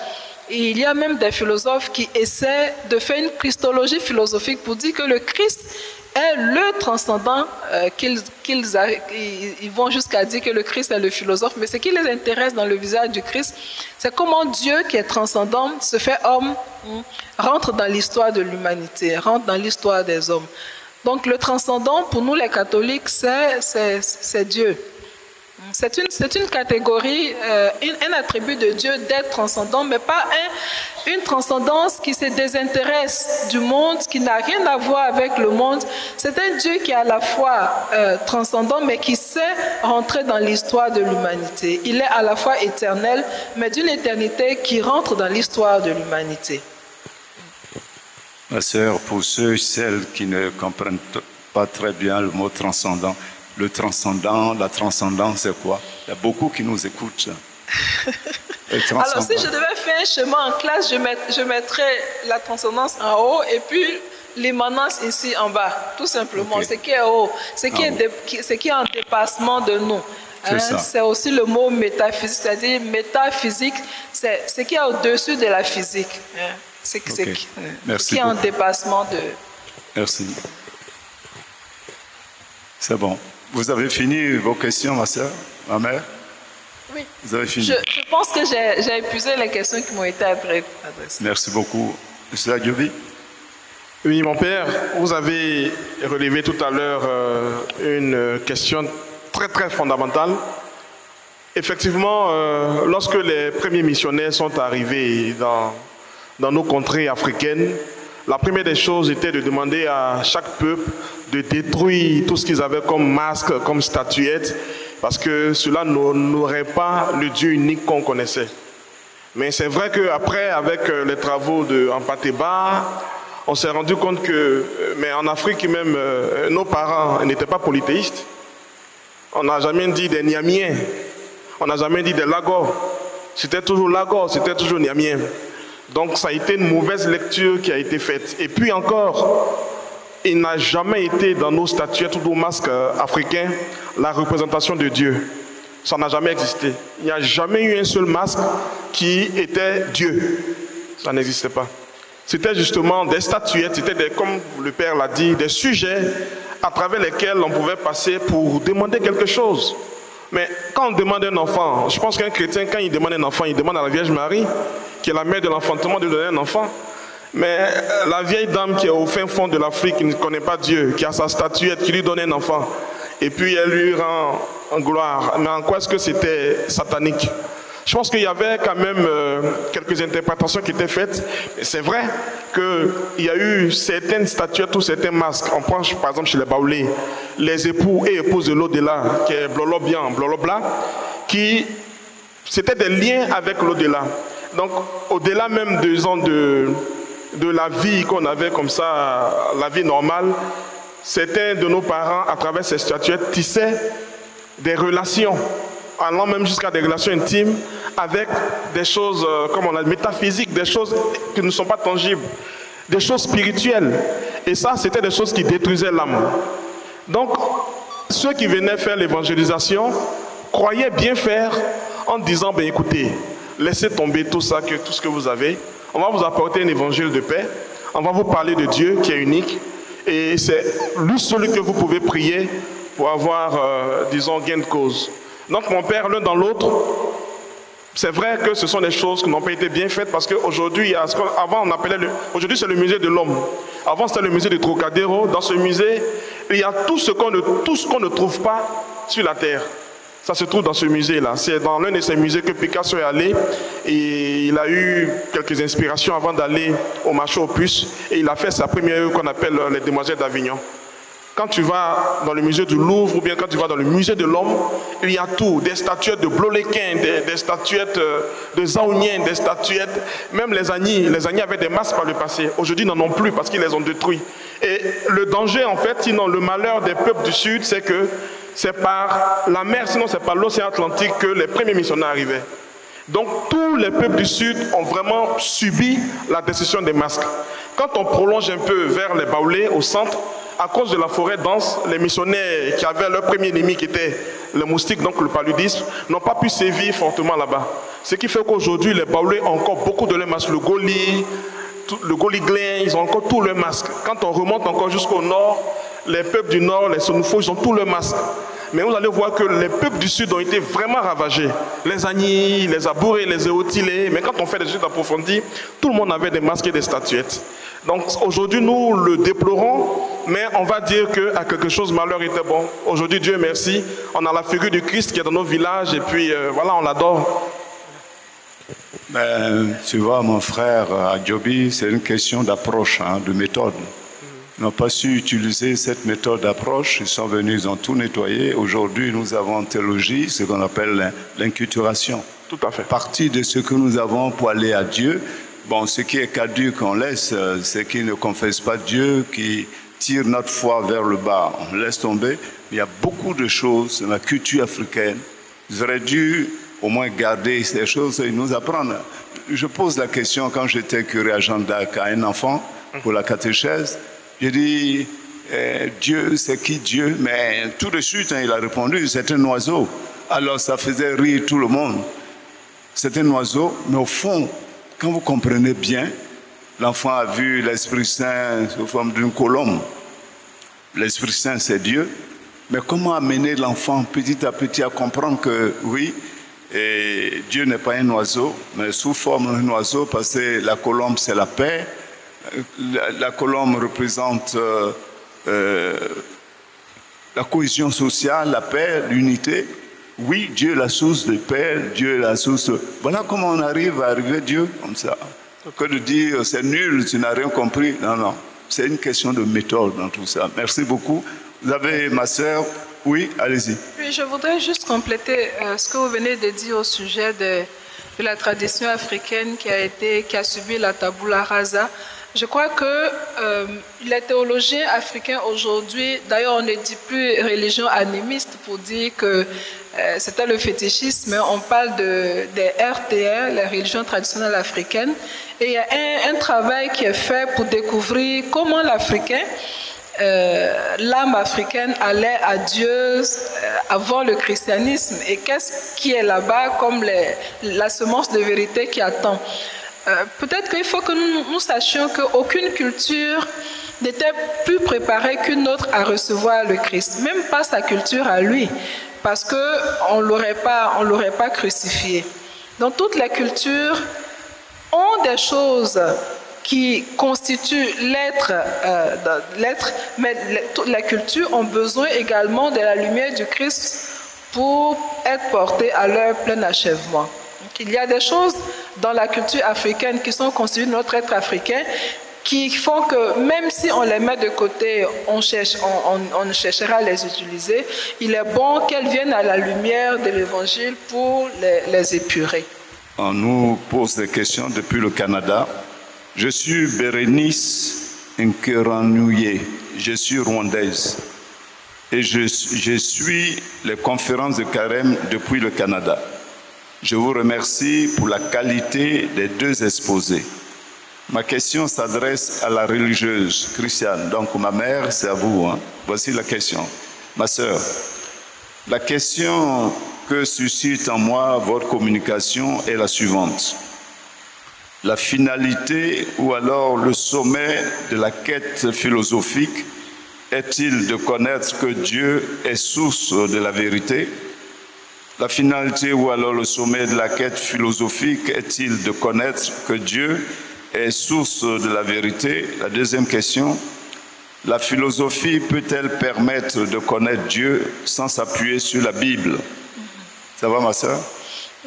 Et il y a même des philosophes qui essaient de faire une christologie philosophique pour dire que le Christ est le transcendant, ils vont jusqu'à dire que le Christ est le philosophe, mais ce qui les intéresse dans le visage du Christ, c'est comment Dieu, qui est transcendant, se fait homme, rentre dans l'histoire de l'humanité, rentre dans l'histoire des hommes. Donc le transcendant, pour nous les catholiques, c'est Dieu. C'est une catégorie, un attribut de Dieu d'être transcendant, mais pas une transcendance qui se désintéresse du monde, qui n'a rien à voir avec le monde. C'est un Dieu qui est à la fois transcendant, mais qui sait rentrer dans l'histoire de l'humanité. Il est à la fois éternel, mais d'une éternité qui rentre dans l'histoire de l'humanité. Ma sœur, pour ceux et celles qui ne comprennent pas très bien le mot transcendant, le transcendant, la transcendance, c'est quoi? Il y a beaucoup qui nous écoutent. Alors, si je devais faire un schéma en classe, je mettrais la transcendance en haut et puis l'immanence ici en bas, tout simplement. Okay. Ce qui est haut, ce qui est en dépassement de nous. C'est aussi le mot métaphysique, c'est-à-dire métaphysique, c'est ce qui est au-dessus de la physique. Ce qui est en dépassement de... Merci. C'est bon. Vous avez fini vos questions, ma soeur, ma mère? Oui. Vous avez fini? Je pense que j'ai épuisé les questions qui m'ont été adressées. Merci beaucoup. Monsieur Adjobi? Oui, mon père, vous avez relevé tout à l'heure une question très très fondamentale. Effectivement, lorsque les premiers missionnaires sont arrivés dans nos contrées africaines, la première des choses était de demander à chaque peuple de détruire tout ce qu'ils avaient comme masque, comme statuette, parce que cela n'aurait pas le Dieu unique qu'on connaissait. Mais c'est vrai qu'après, avec les travaux de Ampateba, on s'est rendu compte que, mais en Afrique même, nos parents n'étaient pas polythéistes. On n'a jamais dit des Niamiens, on n'a jamais dit des Lagos. C'était toujours Lagos, c'était toujours Niamien. Donc ça a été une mauvaise lecture qui a été faite. Et puis encore, il n'a jamais été dans nos statuettes ou nos masques africains la représentation de Dieu. Ça n'a jamais existé. Il n'y a jamais eu un seul masque qui était Dieu. Ça n'existait pas. C'était justement des statuettes, c'était comme le Père l'a dit, des sujets à travers lesquels on pouvait passer pour demander quelque chose. Mais quand on demande un enfant, je pense qu'un chrétien, quand il demande un enfant, il demande à la Vierge Marie, qui est la mère de l'enfantement, de donner un enfant. Mais la vieille dame qui est au fin fond de l'Afrique, qui ne connaît pas Dieu, qui a sa statuette, qui lui donne un enfant, et puis elle lui rend en gloire. Mais en quoi est-ce que c'était satanique? Je pense qu'il y avait quand même quelques interprétations qui étaient faites. C'est vrai qu'il y a eu certaines statuettes ou certains masques. On prend par exemple chez les Baoulés, les époux et épouses de l'au-delà, qui est Blolo Bien, Blolo Bla, qui c'était des liens avec l'au-delà. Donc au-delà même de la vie qu'on avait comme ça, la vie normale, certains de nos parents, à travers ces statuettes, tissaient des relations, allant même jusqu'à des relations intimes avec des choses, comme on a dit, métaphysiques, des choses qui ne sont pas tangibles, des choses spirituelles. Et ça, c'était des choses qui détruisaient l'âme. Donc, ceux qui venaient faire l'évangélisation croyaient bien faire en disant, ben écoutez, laissez tomber tout ça, tout ce que vous avez. On va vous apporter un évangile de paix. On va vous parler de Dieu qui est unique. Et c'est lui seul que vous pouvez prier pour avoir, disons, gain de cause. Donc mon père, l'un dans l'autre, c'est vrai que ce sont des choses qui n'ont pas été bien faites parce qu'aujourd'hui, avant on appelait aujourd'hui c'est le musée de l'homme. Avant c'était le musée de Trocadéro. Dans ce musée, il y a tout ce qu'on ne trouve pas sur la terre. Ça se trouve dans ce musée-là. C'est dans l'un de ces musées que Picasso est allé et il a eu quelques inspirations avant d'aller au marché aux puces et il a fait sa première œuvre qu'on appelle les Demoiselles d'Avignon. Quand tu vas dans le musée du Louvre ou bien quand tu vas dans le musée de l'homme, il y a tout, des statuettes de Bloléquin, des statuettes de Zaounien, des statuettes, même les Agnis avaient des masques par le passé. Aujourd'hui, ils n'en ont plus parce qu'ils les ont détruits. Et le danger, en fait, sinon le malheur des peuples du Sud, c'est que c'est par la mer, sinon c'est par l'océan Atlantique que les premiers missionnaires arrivaient. Donc tous les peuples du Sud ont vraiment subi la destruction des masques. Quand on prolonge un peu vers les Baoulés, au centre, à cause de la forêt dense, les missionnaires qui avaient leur premier ennemi qui était le moustique, donc le paludisme, n'ont pas pu sévir fortement là-bas. Ce qui fait qu'aujourd'hui, les Baoulés ont encore beaucoup de leurs masques. Le Goliglin, ils ont encore tous leurs masques. Quand on remonte encore jusqu'au nord, les peuples du nord, les Sonoufos, ils ont tous leurs masques. Mais vous allez voir que les peuples du sud ont été vraiment ravagés. Les Agnis, les Abourés, les Éotilés. Mais quand on fait des études approfondies, tout le monde avait des masques et des statuettes. Donc aujourd'hui, nous le déplorons, mais on va dire qu'à quelque chose, malheur était bon. Aujourd'hui, Dieu merci, on a la figure du Christ qui est dans nos villages et puis voilà, on l'adore. Ben, tu vois, mon frère Adjobi, c'est une question d'approche, de méthode. Ils n'ont pas su utiliser cette méthode d'approche. Ils sont venus, ils ont tout nettoyé. Aujourd'hui, nous avons en théologie ce qu'on appelle l'inculturation. Tout à fait. Partie de ce que nous avons pour aller à Dieu. Bon, ce qui est caduc, on laisse. Ce qui ne confesse pas Dieu, qui tire notre foi vers le bas, on laisse tomber. Il y a beaucoup de choses dans la culture africaine. Ils auraient dû au moins garder ces choses et nous apprendre. Je pose la question quand j'étais curé à Jeanne d'Arc à un enfant pour la catéchèse. J'ai dit, Dieu, c'est qui Dieu? Mais tout de suite, il a répondu, c'est un oiseau. Alors ça faisait rire tout le monde. C'est un oiseau, mais au fond, quand vous comprenez bien, l'enfant a vu l'Esprit Saint sous forme d'une colombe. L'Esprit Saint, c'est Dieu. Mais comment amener l'enfant petit à petit à comprendre que oui, et Dieu n'est pas un oiseau, mais sous forme d'un oiseau, parce que la colombe c'est la paix, la colombe représente la cohésion sociale, la paix, l'unité. Oui, Dieu est la source de paix, Dieu est la source... Voilà comment on arrive à arriver à Dieu comme ça. Que de dire c'est nul, tu n'as rien compris. Non, non, c'est une question de méthode dans tout ça. Merci beaucoup. Vous avez ma sœur. Oui, allez-y. Oui, je voudrais juste compléter ce que vous venez de dire au sujet de la tradition africaine qui a subi la tabula rasa. Je crois que les théologiens africains aujourd'hui, d'ailleurs on ne dit plus religion animiste pour dire que c'était le fétichisme, on parle des RTR, les religions traditionnelles africaines, et il y a un travail qui est fait pour découvrir comment l'Africain, l'âme africaine allait à Dieu avant le christianisme et qu'est-ce qui est là-bas comme la semence de vérité qui attend. Peut-être qu'il faut que nous sachions qu'aucune culture n'était plus préparée qu'une autre à recevoir le Christ, même pas sa culture à lui, parce qu'on ne l'aurait pas crucifié. Donc toutes les cultures ont des choses qui constituent l'être, mais toutes les cultures ont besoin également de la lumière du Christ pour être portées à leur plein achèvement. Donc, il y a des choses dans la culture africaine qui sont constituées de notre être africain qui font que même si on les met de côté, on cherchera à les utiliser, il est bon qu'elles viennent à la lumière de l'Évangile pour les épurer. On nous pose des questions depuis le Canada. Je suis Bérénice Nkeranouye, je suis rwandaise et je suis les conférences de Carême depuis le Canada. Je vous remercie pour la qualité des deux exposés. Ma question s'adresse à la religieuse Christiane, donc ma mère, c'est à vous. Hein. Voici la question. Ma sœur, la question que suscite en moi votre communication est la suivante. La finalité ou alors le sommet de la quête philosophique est-il de connaître que Dieu est source de la vérité? La finalité ou alors le sommet de la quête philosophique est-il de connaître que Dieu est source de la vérité? La deuxième question, la philosophie peut-elle permettre de connaître Dieu sans s'appuyer sur la Bible? Ça va, ma sœur?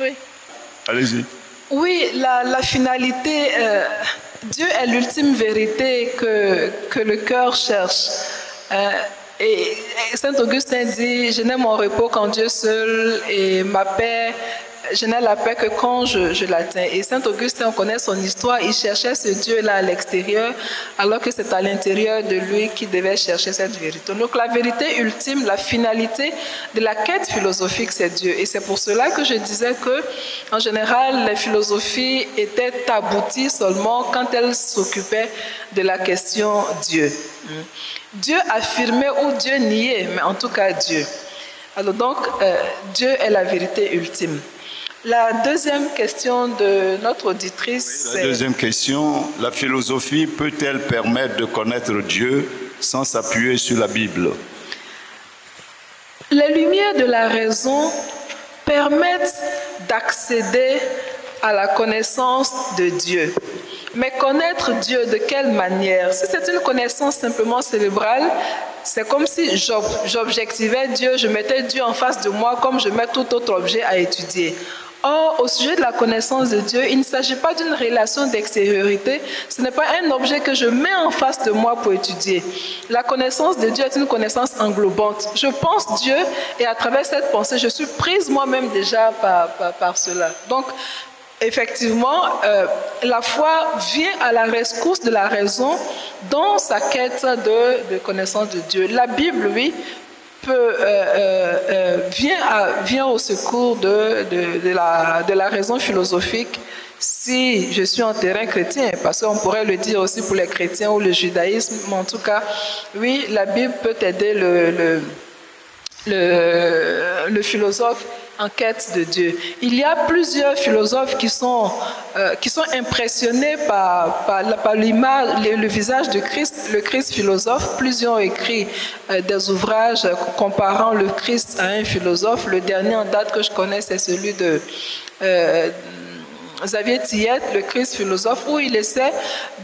Oui. Allez-y. Oui, la finalité, Dieu est l'ultime vérité que le cœur cherche. Et Saint Augustin dit, je n'ai mon repos qu'en Dieu seul et ma paix, je n'ai la paix que quand je l'atteins. Et Saint Augustin, on connaît son histoire, il cherchait ce Dieu-là à l'extérieur, alors que c'est à l'intérieur de lui qu'il devait chercher cette vérité. Donc la vérité ultime, la finalité de la quête philosophique, c'est Dieu. Et c'est pour cela que je disais que, en général, les philosophies étaient abouties seulement quand elles s'occupaient de la question Dieu. Dieu affirmait ou Dieu niait, mais en tout cas Dieu. Alors donc, Dieu est la vérité ultime. La deuxième question de notre auditrice, c'est... La deuxième question, la philosophie peut-elle permettre de connaître Dieu sans s'appuyer sur la Bible? Les lumières de la raison permettent d'accéder à la connaissance de Dieu. Mais connaître Dieu de quelle manière? Si c'est une connaissance simplement cérébrale, c'est comme si j'objectivais Dieu, je mettais Dieu en face de moi comme je mets tout autre objet à étudier. Or, au sujet de la connaissance de Dieu, il ne s'agit pas d'une relation d'extériorité, ce n'est pas un objet que je mets en face de moi pour étudier. La connaissance de Dieu est une connaissance englobante. Je pense Dieu et à travers cette pensée, je suis prise moi-même déjà par cela. Donc, effectivement, la foi vient à la rescousse de la raison dans sa quête de connaissance de Dieu. La Bible, oui, vient au secours de la raison philosophique si je suis en terrain chrétien, parce qu'on pourrait le dire aussi pour les chrétiens ou le judaïsme, mais en tout cas, oui, la Bible peut aider le philosophe en quête de Dieu. Il y a plusieurs philosophes qui sont impressionnés par l'image, le visage de Christ, le Christ philosophe. Plusieurs ont écrit des ouvrages comparant le Christ à un philosophe. Le dernier en date que je connais, c'est celui de Xavier Tillet, le Christ philosophe, où il essaie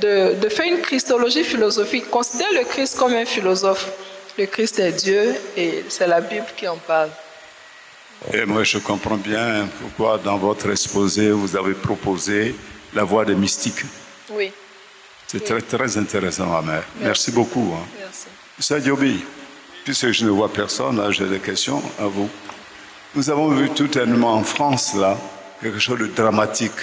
de faire une christologie philosophique. Considère le Christ comme un philosophe. Le Christ est Dieu et c'est la Bible qui en parle. Et moi, je comprends bien pourquoi dans votre exposé, vous avez proposé la voie des mystiques. Oui. C'est très, très intéressant, ma mère. Merci beaucoup. Hein. Merci. Monsieur Diobi, puisque je ne vois personne, là, j'ai des questions à vous. Nous avons vu tout dernièrement en France, là, quelque chose de dramatique.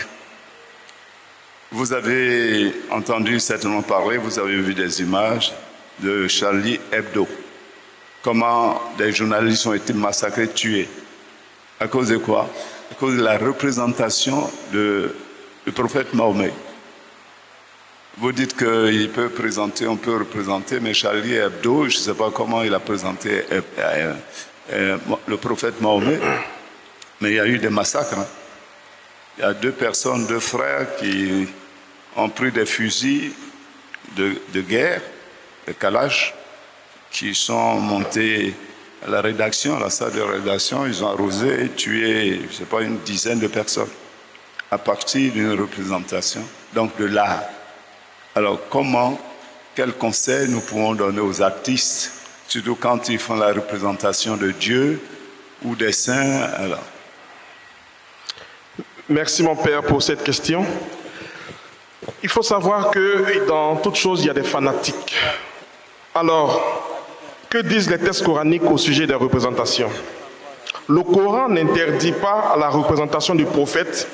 Vous avez entendu certainement parler, vous avez vu des images de Charlie Hebdo. Comment des journalistes ont été massacrés, tués. À cause de quoi? À cause de la représentation du prophète Mahomet. Vous dites qu'il peut présenter, on peut représenter, mais Charlie Hebdo, je ne sais pas comment il a présenté le prophète Mahomet, mais il y a eu des massacres. Hein. Il y a 2 personnes, 2 frères qui ont pris des fusils de guerre, des Kalash, qui sont montés à la rédaction, à la salle de rédaction, ils ont arrosé et tué, je ne sais pas, une dizaine de personnes à partir d'une représentation, donc de l'art. Alors quel conseil nous pouvons donner aux artistes, surtout quand ils font la représentation de Dieu ou des saints? Alors. Merci mon père pour cette question. Il faut savoir que dans toute chose, il y a des fanatiques. Alors, que disent les textes coraniques au sujet des représentations? Le Coran n'interdit pas la représentation du prophète,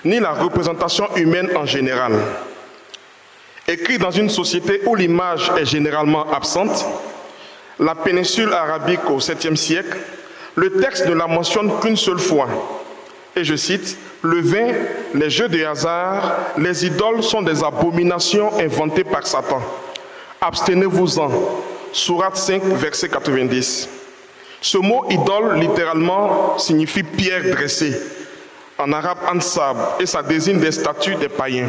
ni la représentation humaine en général. Écrit dans une société où l'image est généralement absente, la péninsule arabique au 7e siècle, le texte ne la mentionne qu'une seule fois. Et je cite, « Le vin, les jeux de hasard, les idoles sont des abominations inventées par Satan. Abstenez-vous-en. » Sourate 5, verset 90. Ce mot « idole » littéralement signifie « pierre dressée », en arabe « ansab », et ça désigne des statues des païens.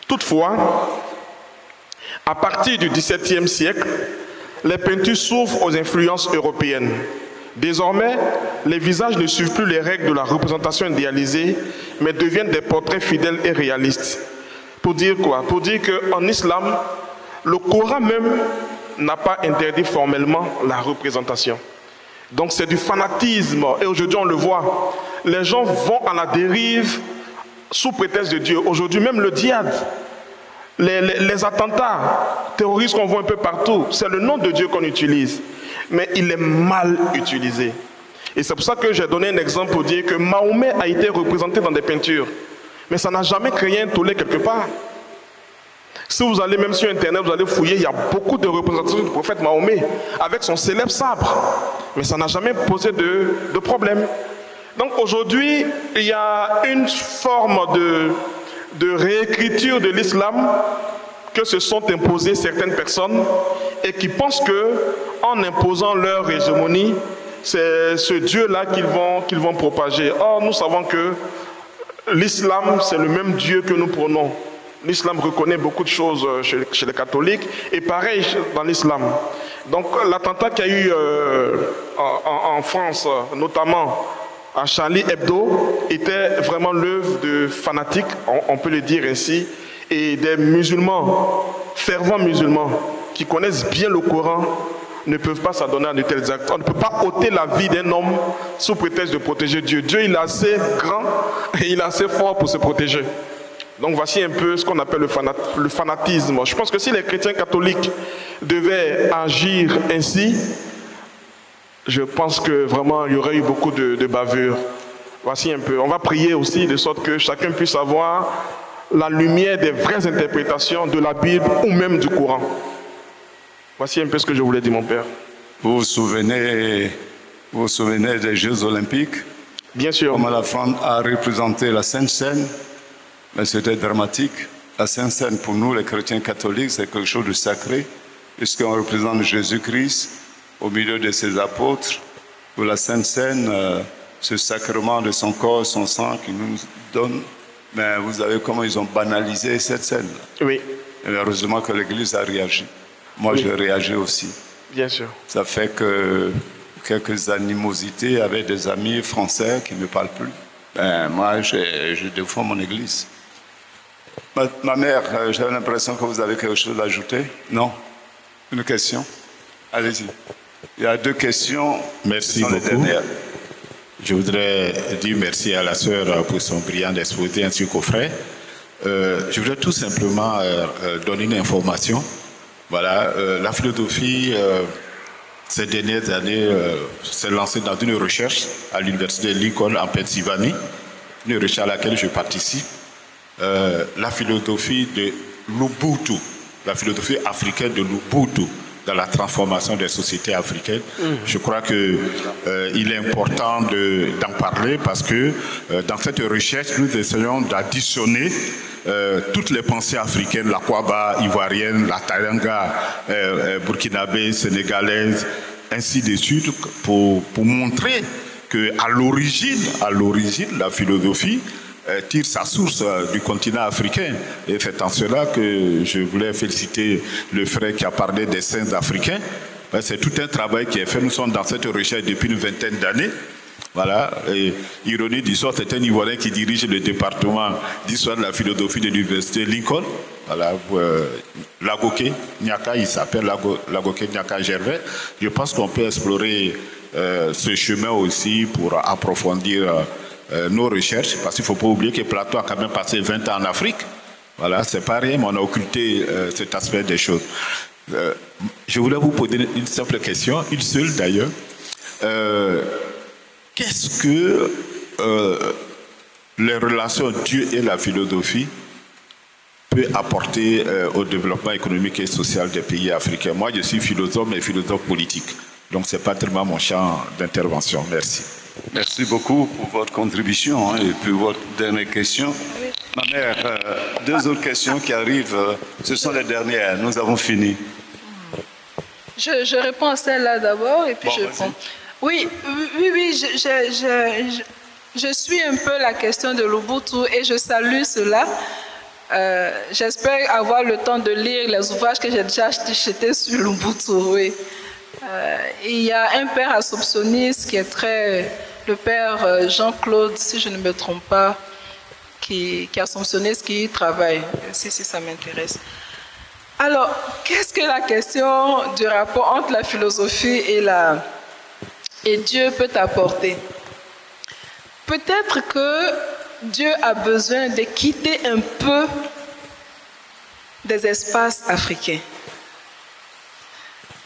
Toutefois, à partir du XVIIe siècle, les peintures s'ouvrent aux influences européennes. Désormais, les visages ne suivent plus les règles de la représentation idéalisée, mais deviennent des portraits fidèles et réalistes. Pour dire quoi? Pour dire qu'en islam, le Coran même n'a pas interdit formellement la représentation. Donc c'est du fanatisme. Et aujourd'hui, on le voit. Les gens vont à la dérive sous prétexte de Dieu. Aujourd'hui, même le djihad, les attentats terroristes qu'on voit un peu partout, c'est le nom de Dieu qu'on utilise. Mais il est mal utilisé. Et c'est pour ça que j'ai donné un exemple pour dire que Mahomet a été représenté dans des peintures. Mais ça n'a jamais créé un tollé quelque part. Si vous allez même sur Internet, vous allez fouiller, il y a beaucoup de représentations du prophète Mahomet avec son célèbre sabre. Mais ça n'a jamais posé de problème. Donc aujourd'hui, il y a une forme de réécriture de l'islam que se sont imposées certaines personnes et qui pensent qu'en imposant leur hégémonie, c'est ce Dieu-là qu'ils vont propager. Or, nous savons que l'islam, c'est le même Dieu que nous prônons. L'islam reconnaît beaucoup de choses chez les catholiques et pareil dans l'islam. Donc l'attentat qu'il y a eu en France, notamment à Charlie Hebdo, était vraiment l'œuvre de fanatiques, on peut le dire ainsi, et des musulmans, fervents musulmans, qui connaissent bien le Coran, ne peuvent pas s'adonner à de tels actes. On ne peut pas ôter la vie d'un homme sous prétexte de protéger Dieu. Dieu, il est assez grand et il est assez fort pour se protéger. Donc voici un peu ce qu'on appelle le fanatisme. Je pense que si les chrétiens catholiques devaient agir ainsi, je pense que vraiment il y aurait eu beaucoup de bavures. Voici un peu. On va prier aussi de sorte que chacun puisse avoir la lumière des vraies interprétations de la Bible ou même du Coran. Voici un peu ce que je voulais dire, mon père. Vous vous souvenez des Jeux Olympiques? Bien sûr. Comment la France a représenté la Sainte Seine? Mais c'était dramatique. La Sainte Seine, pour nous, les chrétiens catholiques, c'est quelque chose de sacré, puisqu'on représente Jésus-Christ au milieu de ses apôtres. Pour la Sainte Seine, ce sacrement de son corps, son sang qu'il nous donne. Mais vous savez comment ils ont banalisé cette scène. Oui. Et heureusement que l'Église a réagi. Moi, j'ai réagi aussi. Bien sûr. Ça fait que quelques animosités avec des amis français qui ne me parlent plus. Ben, moi, je défends mon Église. Ma mère, j'ai l'impression que vous avez quelque chose à ajouter. Non? Une question? Allez-y. Il y a 2 questions. Merci beaucoup. Je voudrais dire merci à la sœur pour son brillant exposé ainsi qu'au frère. Je voudrais tout simplement donner une information. Voilà, la philosophie, ces dernières années, s'est lancée dans une recherche à l'université de Lincoln en Pennsylvanie, une recherche à laquelle je participe. La philosophie de l'Ubuntu, la philosophie africaine de l'Ubuntu dans la transformation des sociétés africaines. Je crois qu'il est important d'en parler parce que dans cette recherche, nous essayons d'additionner toutes les pensées africaines, la Kwaba ivoirienne, la Tayanga burkinabé, sénégalaise, ainsi de suite, pour montrer qu'à l'origine, la philosophie tire sa source du continent africain. Et c'est en cela que je voulais féliciter le frère qui a parlé des saints africains. C'est tout un travail qui est fait. Nous sommes dans cette recherche depuis une vingtaine d'années. Voilà. Et, ironie du sort, c'est un Ivoirien qui dirige le département d'histoire de la philosophie de l'université Lincoln. Voilà. Lagoké Nyaka, il s'appelle Lagoké Nyaka Gervais. Je pense qu'on peut explorer ce chemin aussi pour approfondir nos recherches, parce qu'il ne faut pas oublier que Platon a quand même passé 20 ans en Afrique. Voilà, c'est pas rien, mais on a occulté cet aspect des choses. Je voulais vous poser une simple question, une seule d'ailleurs. Qu'est-ce que les relations Dieu et la philosophie peut apporter au développement économique et social des pays africains? Moi, je suis philosophe, mais philosophe politique. Donc, ce n'est pas tellement mon champ d'intervention. Merci. Merci beaucoup pour votre contribution et puis votre dernière question. Ma mère, 2 autres questions qui arrivent. Ce sont les dernières. Nous avons fini. Je réponds à celle-là d'abord et puis je réponds. Oui, je suis un peu la question de l'Ubuntu et je salue cela. J'espère avoir le temps de lire les ouvrages que j'ai déjà achetés sur l'Ubuntu. Oui. Il y a un père assomptionniste qui est le père Jean-Claude, si je ne me trompe pas, qui est assomptionniste, qui y travaille, si ça m'intéresse. Alors, qu'est-ce que la question du rapport entre la philosophie et Dieu peut apporter? Peut-être que Dieu a besoin de quitter un peu des espaces africains.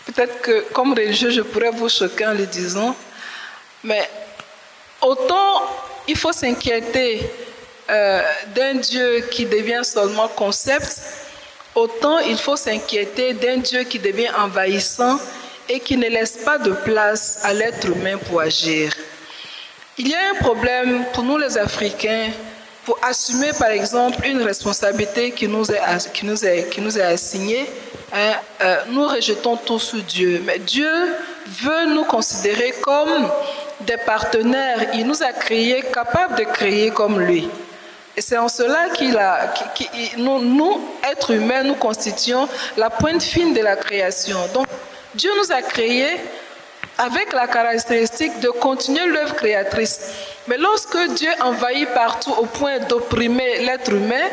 Peut-être que, comme religieux, je pourrais vous choquer en le disant, mais autant il faut s'inquiéter d'un Dieu qui devient seulement concept, autant il faut s'inquiéter d'un Dieu qui devient envahissant et qui ne laisse pas de place à l'être humain pour agir. Il y a un problème pour nous les Africains pour assumer par exemple une responsabilité qui nous est assignée. Nous rejetons tout sur Dieu, mais Dieu veut nous considérer comme des partenaires. Il nous a créés capables de créer comme lui. Et c'est en cela nous, êtres humains, nous constituons la pointe fine de la création. Donc, Dieu nous a créés avec la caractéristique de continuer l'œuvre créatrice. Mais lorsque Dieu envahit partout au point d'opprimer l'être humain,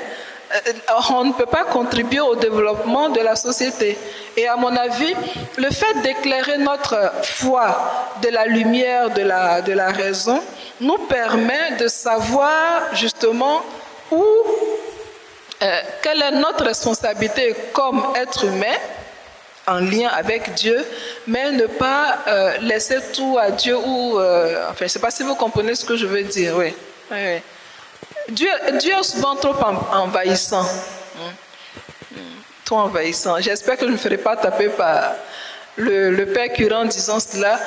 on ne peut pas contribuer au développement de la société. Et à mon avis, le fait d'éclairer notre foi de la lumière de la raison nous permet de savoir justement quelle est notre responsabilité comme être humain en lien avec Dieu, mais ne pas laisser tout à Dieu enfin, je ne sais pas si vous comprenez ce que je veux dire. Oui. Oui. Dieu est souvent trop envahissant. Trop envahissant. J'espère que je ne me ferai pas taper par le père curé en disant cela.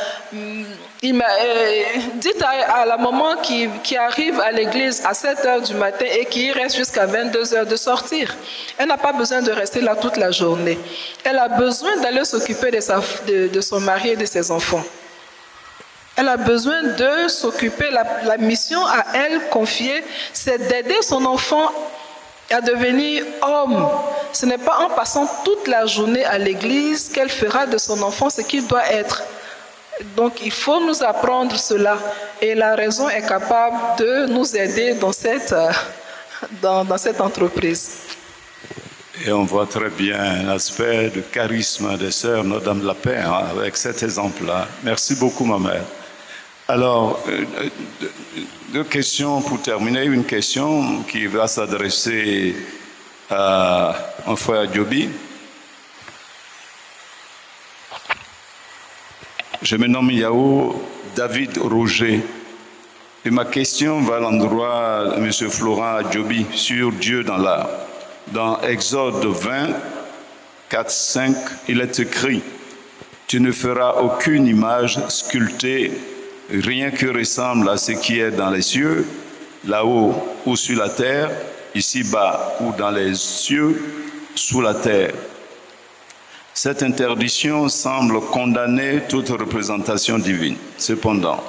Dites à la maman qui arrive à l'église à 7h du matin et qui reste jusqu'à 22h de sortir. Elle n'a pas besoin de rester là toute la journée. Elle a besoin d'aller s'occuper de son mari et de ses enfants. Elle a besoin de s'occuper, la mission à elle confiée, c'est d'aider son enfant à devenir homme. Ce n'est pas en passant toute la journée à l'église qu'elle fera de son enfant ce qu'il doit être. Donc il faut nous apprendre cela. Et la raison est capable de nous aider dans cette entreprise. Et on voit très bien l'aspect du charisme des sœurs Notre-Dame de la Paix avec cet exemple-là. Merci beaucoup, ma mère. Alors, deux questions pour terminer. Une question qui va s'adresser à mon frère Djobi. Je me nomme Yao David Roger. Et ma question va à l'endroit de M. Florent Djobi sur Dieu dans l'art. Dans Exode 20, 4, 5, il est écrit « Tu ne feras aucune image sculptée, rien qui ressemble à ce qui est dans les cieux, là-haut ou sur la terre, ici-bas ou dans les cieux, sous la terre. » Cette interdiction semble condamner toute représentation divine. Cependant,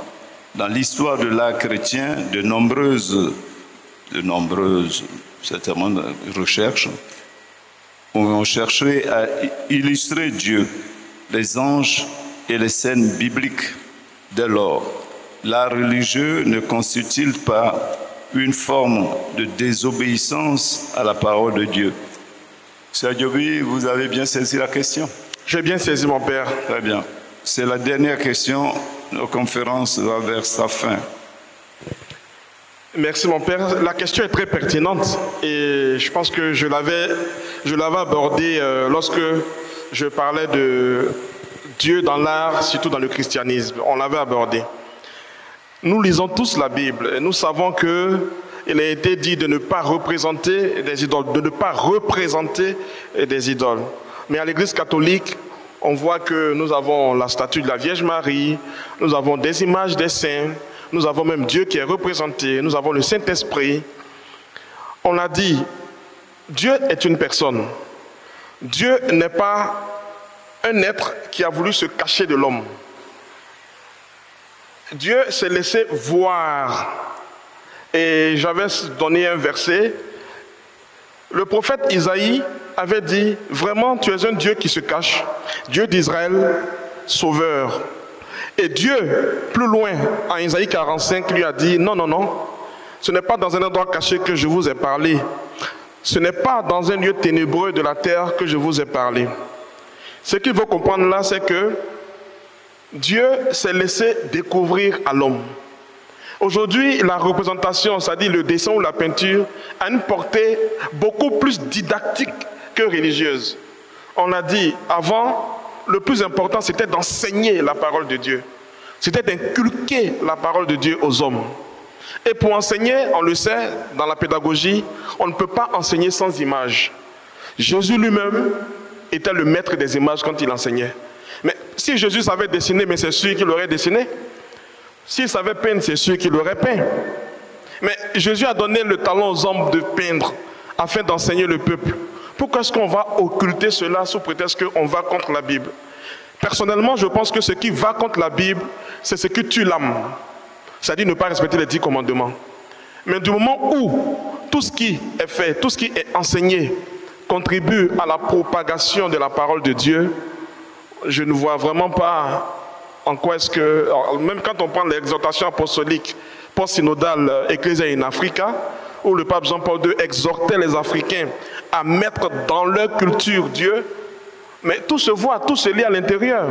dans l'histoire de l'art chrétien, de nombreuses certainement recherches ont cherché à illustrer Dieu, les anges et les scènes bibliques. Dès lors, l'art religieux ne constitue-t-il pas une forme de désobéissance à la parole de Dieu? Sœur Djobi, vous avez bien saisi la question? J'ai bien saisi, mon père. Très bien. C'est la dernière question. Nos conférences va vers sa fin. Merci, mon père. La question est très pertinente et je pense que je l'avais abordée lorsque je parlais de Dieu dans l'art, surtout dans le christianisme. On l'avait abordé. Nous lisons tous la Bible et nous savons qu'il a été dit de ne pas représenter des idoles, de ne pas représenter des idoles. Mais à l'Église catholique, on voit que nous avons la statue de la Vierge Marie, nous avons des images des saints, nous avons même Dieu qui est représenté, nous avons le Saint-Esprit. On a dit, Dieu est une personne. Dieu n'est pas un être qui a voulu se cacher de l'homme. Dieu s'est laissé voir. Et j'avais donné un verset. Le prophète Isaïe avait dit, vraiment tu es un Dieu qui se cache, Dieu d'Israël, sauveur. Et Dieu, plus loin, en Isaïe 45, lui a dit, non, non, non, ce n'est pas dans un endroit caché que je vous ai parlé. Ce n'est pas dans un lieu ténébreux de la terre que je vous ai parlé. Ce qu'il faut comprendre là, c'est que Dieu s'est laissé découvrir à l'homme. Aujourd'hui, la représentation, c'est-à-dire le dessin ou la peinture, a une portée beaucoup plus didactique que religieuse. On a dit, avant, le plus important, c'était d'enseigner la parole de Dieu. C'était d'inculquer la parole de Dieu aux hommes. Et pour enseigner, on le sait, dans la pédagogie, on ne peut pas enseigner sans images. Jésus lui-même était le maître des images quand il enseignait. Mais si Jésus savait dessiner, mais c'est sûr qu'il aurait dessiné. S'il savait peindre, c'est sûr qu'il aurait peint. Mais Jésus a donné le talent aux hommes de peindre afin d'enseigner le peuple. Pourquoi est-ce qu'on va occulter cela sous prétexte qu'on va contre la Bible? Personnellement, je pense que ce qui va contre la Bible, c'est ce qui tue l'âme. C'est-à-dire ne pas respecter les 10 commandements. Mais du moment où tout ce qui est fait, tout ce qui est enseigné, contribue à la propagation de la parole de Dieu, je ne vois vraiment pas en quoi est-ce que, même quand on prend l'exhortation apostolique post-synodale Ecclesia in Africa, où le pape Jean-Paul II exhortait les Africains à mettre dans leur culture Dieu, mais tout se voit, tout se lit à l'intérieur.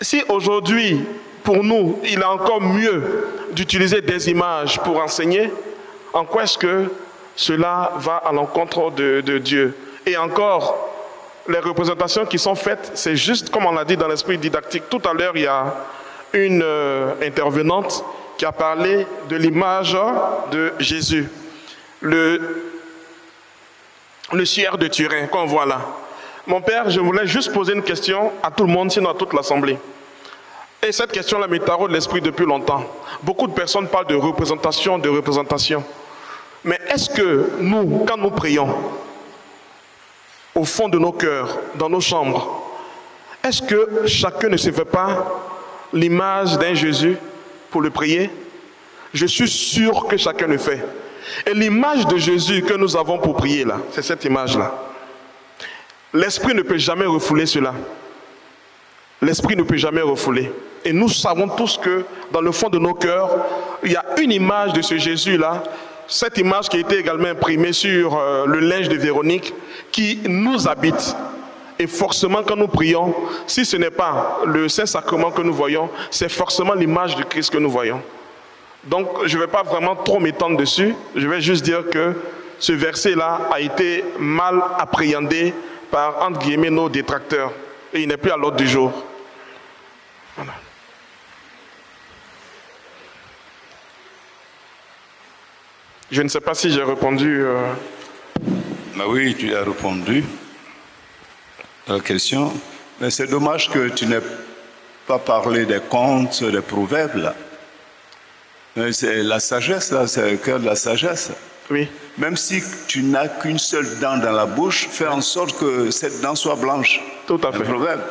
Si aujourd'hui, pour nous, il est encore mieux d'utiliser des images pour enseigner, en quoi est-ce que cela va à l'encontre de Dieu? Et encore, les représentations qui sont faites, c'est juste comme on l'a dit dans l'esprit didactique. Tout à l'heure, il y a une intervenante qui a parlé de l'image de Jésus. Le sieur de Turin, qu'on voit là. Mon père, je voulais juste poser une question à tout le monde, sinon à toute l'Assemblée. Et cette question-là me taraude l'esprit depuis longtemps. Beaucoup de personnes parlent de représentation, de représentation. Mais est-ce que nous, quand nous prions, au fond de nos cœurs, dans nos chambres, est-ce que chacun ne se fait pas l'image d'un Jésus pour le prier? Je suis sûr que chacun le fait. Et l'image de Jésus que nous avons pour prier là, c'est cette image-là. L'Esprit ne peut jamais refouler cela. L'Esprit ne peut jamais refouler. Et nous savons tous que dans le fond de nos cœurs, il y a une image de ce Jésus-là, cette image qui a été également imprimée sur le linge de Véronique, qui nous habite. Et forcément, quand nous prions, si ce n'est pas le Saint-Sacrement que nous voyons, c'est forcément l'image de Christ que nous voyons. Donc, je ne vais pas vraiment trop m'étendre dessus. Je vais juste dire que ce verset-là a été mal appréhendé par, entre guillemets, nos détracteurs. Et il n'est plus à l'ordre du jour. Voilà. Je ne sais pas si j'ai répondu. Ben oui, tu as répondu à la question. Mais c'est dommage que tu n'aies pas parlé des contes, des proverbes, là. C'est la sagesse, là, c'est le cœur de la sagesse. Oui. Même si tu n'as qu'une seule dent dans la bouche, fais en sorte que cette dent soit blanche. Tout à fait. Un proverbe.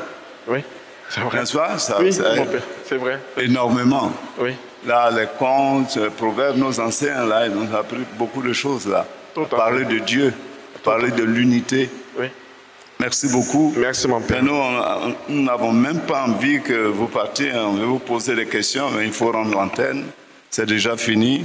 Oui, c'est vrai. N'est-ce pas? Ça, oui, ça mon père, c'est vrai. Énormément. Oui. Là, les contes, les proverbes, nos anciens, là, ils nous ont appris beaucoup de choses, là. Parler de Dieu, parler de l'unité. Oui. Merci beaucoup. Merci, mon père. Mais nous n'avons même pas envie que vous partiez. On veut vous poser des questions, mais il faut rendre l'antenne. C'est déjà fini.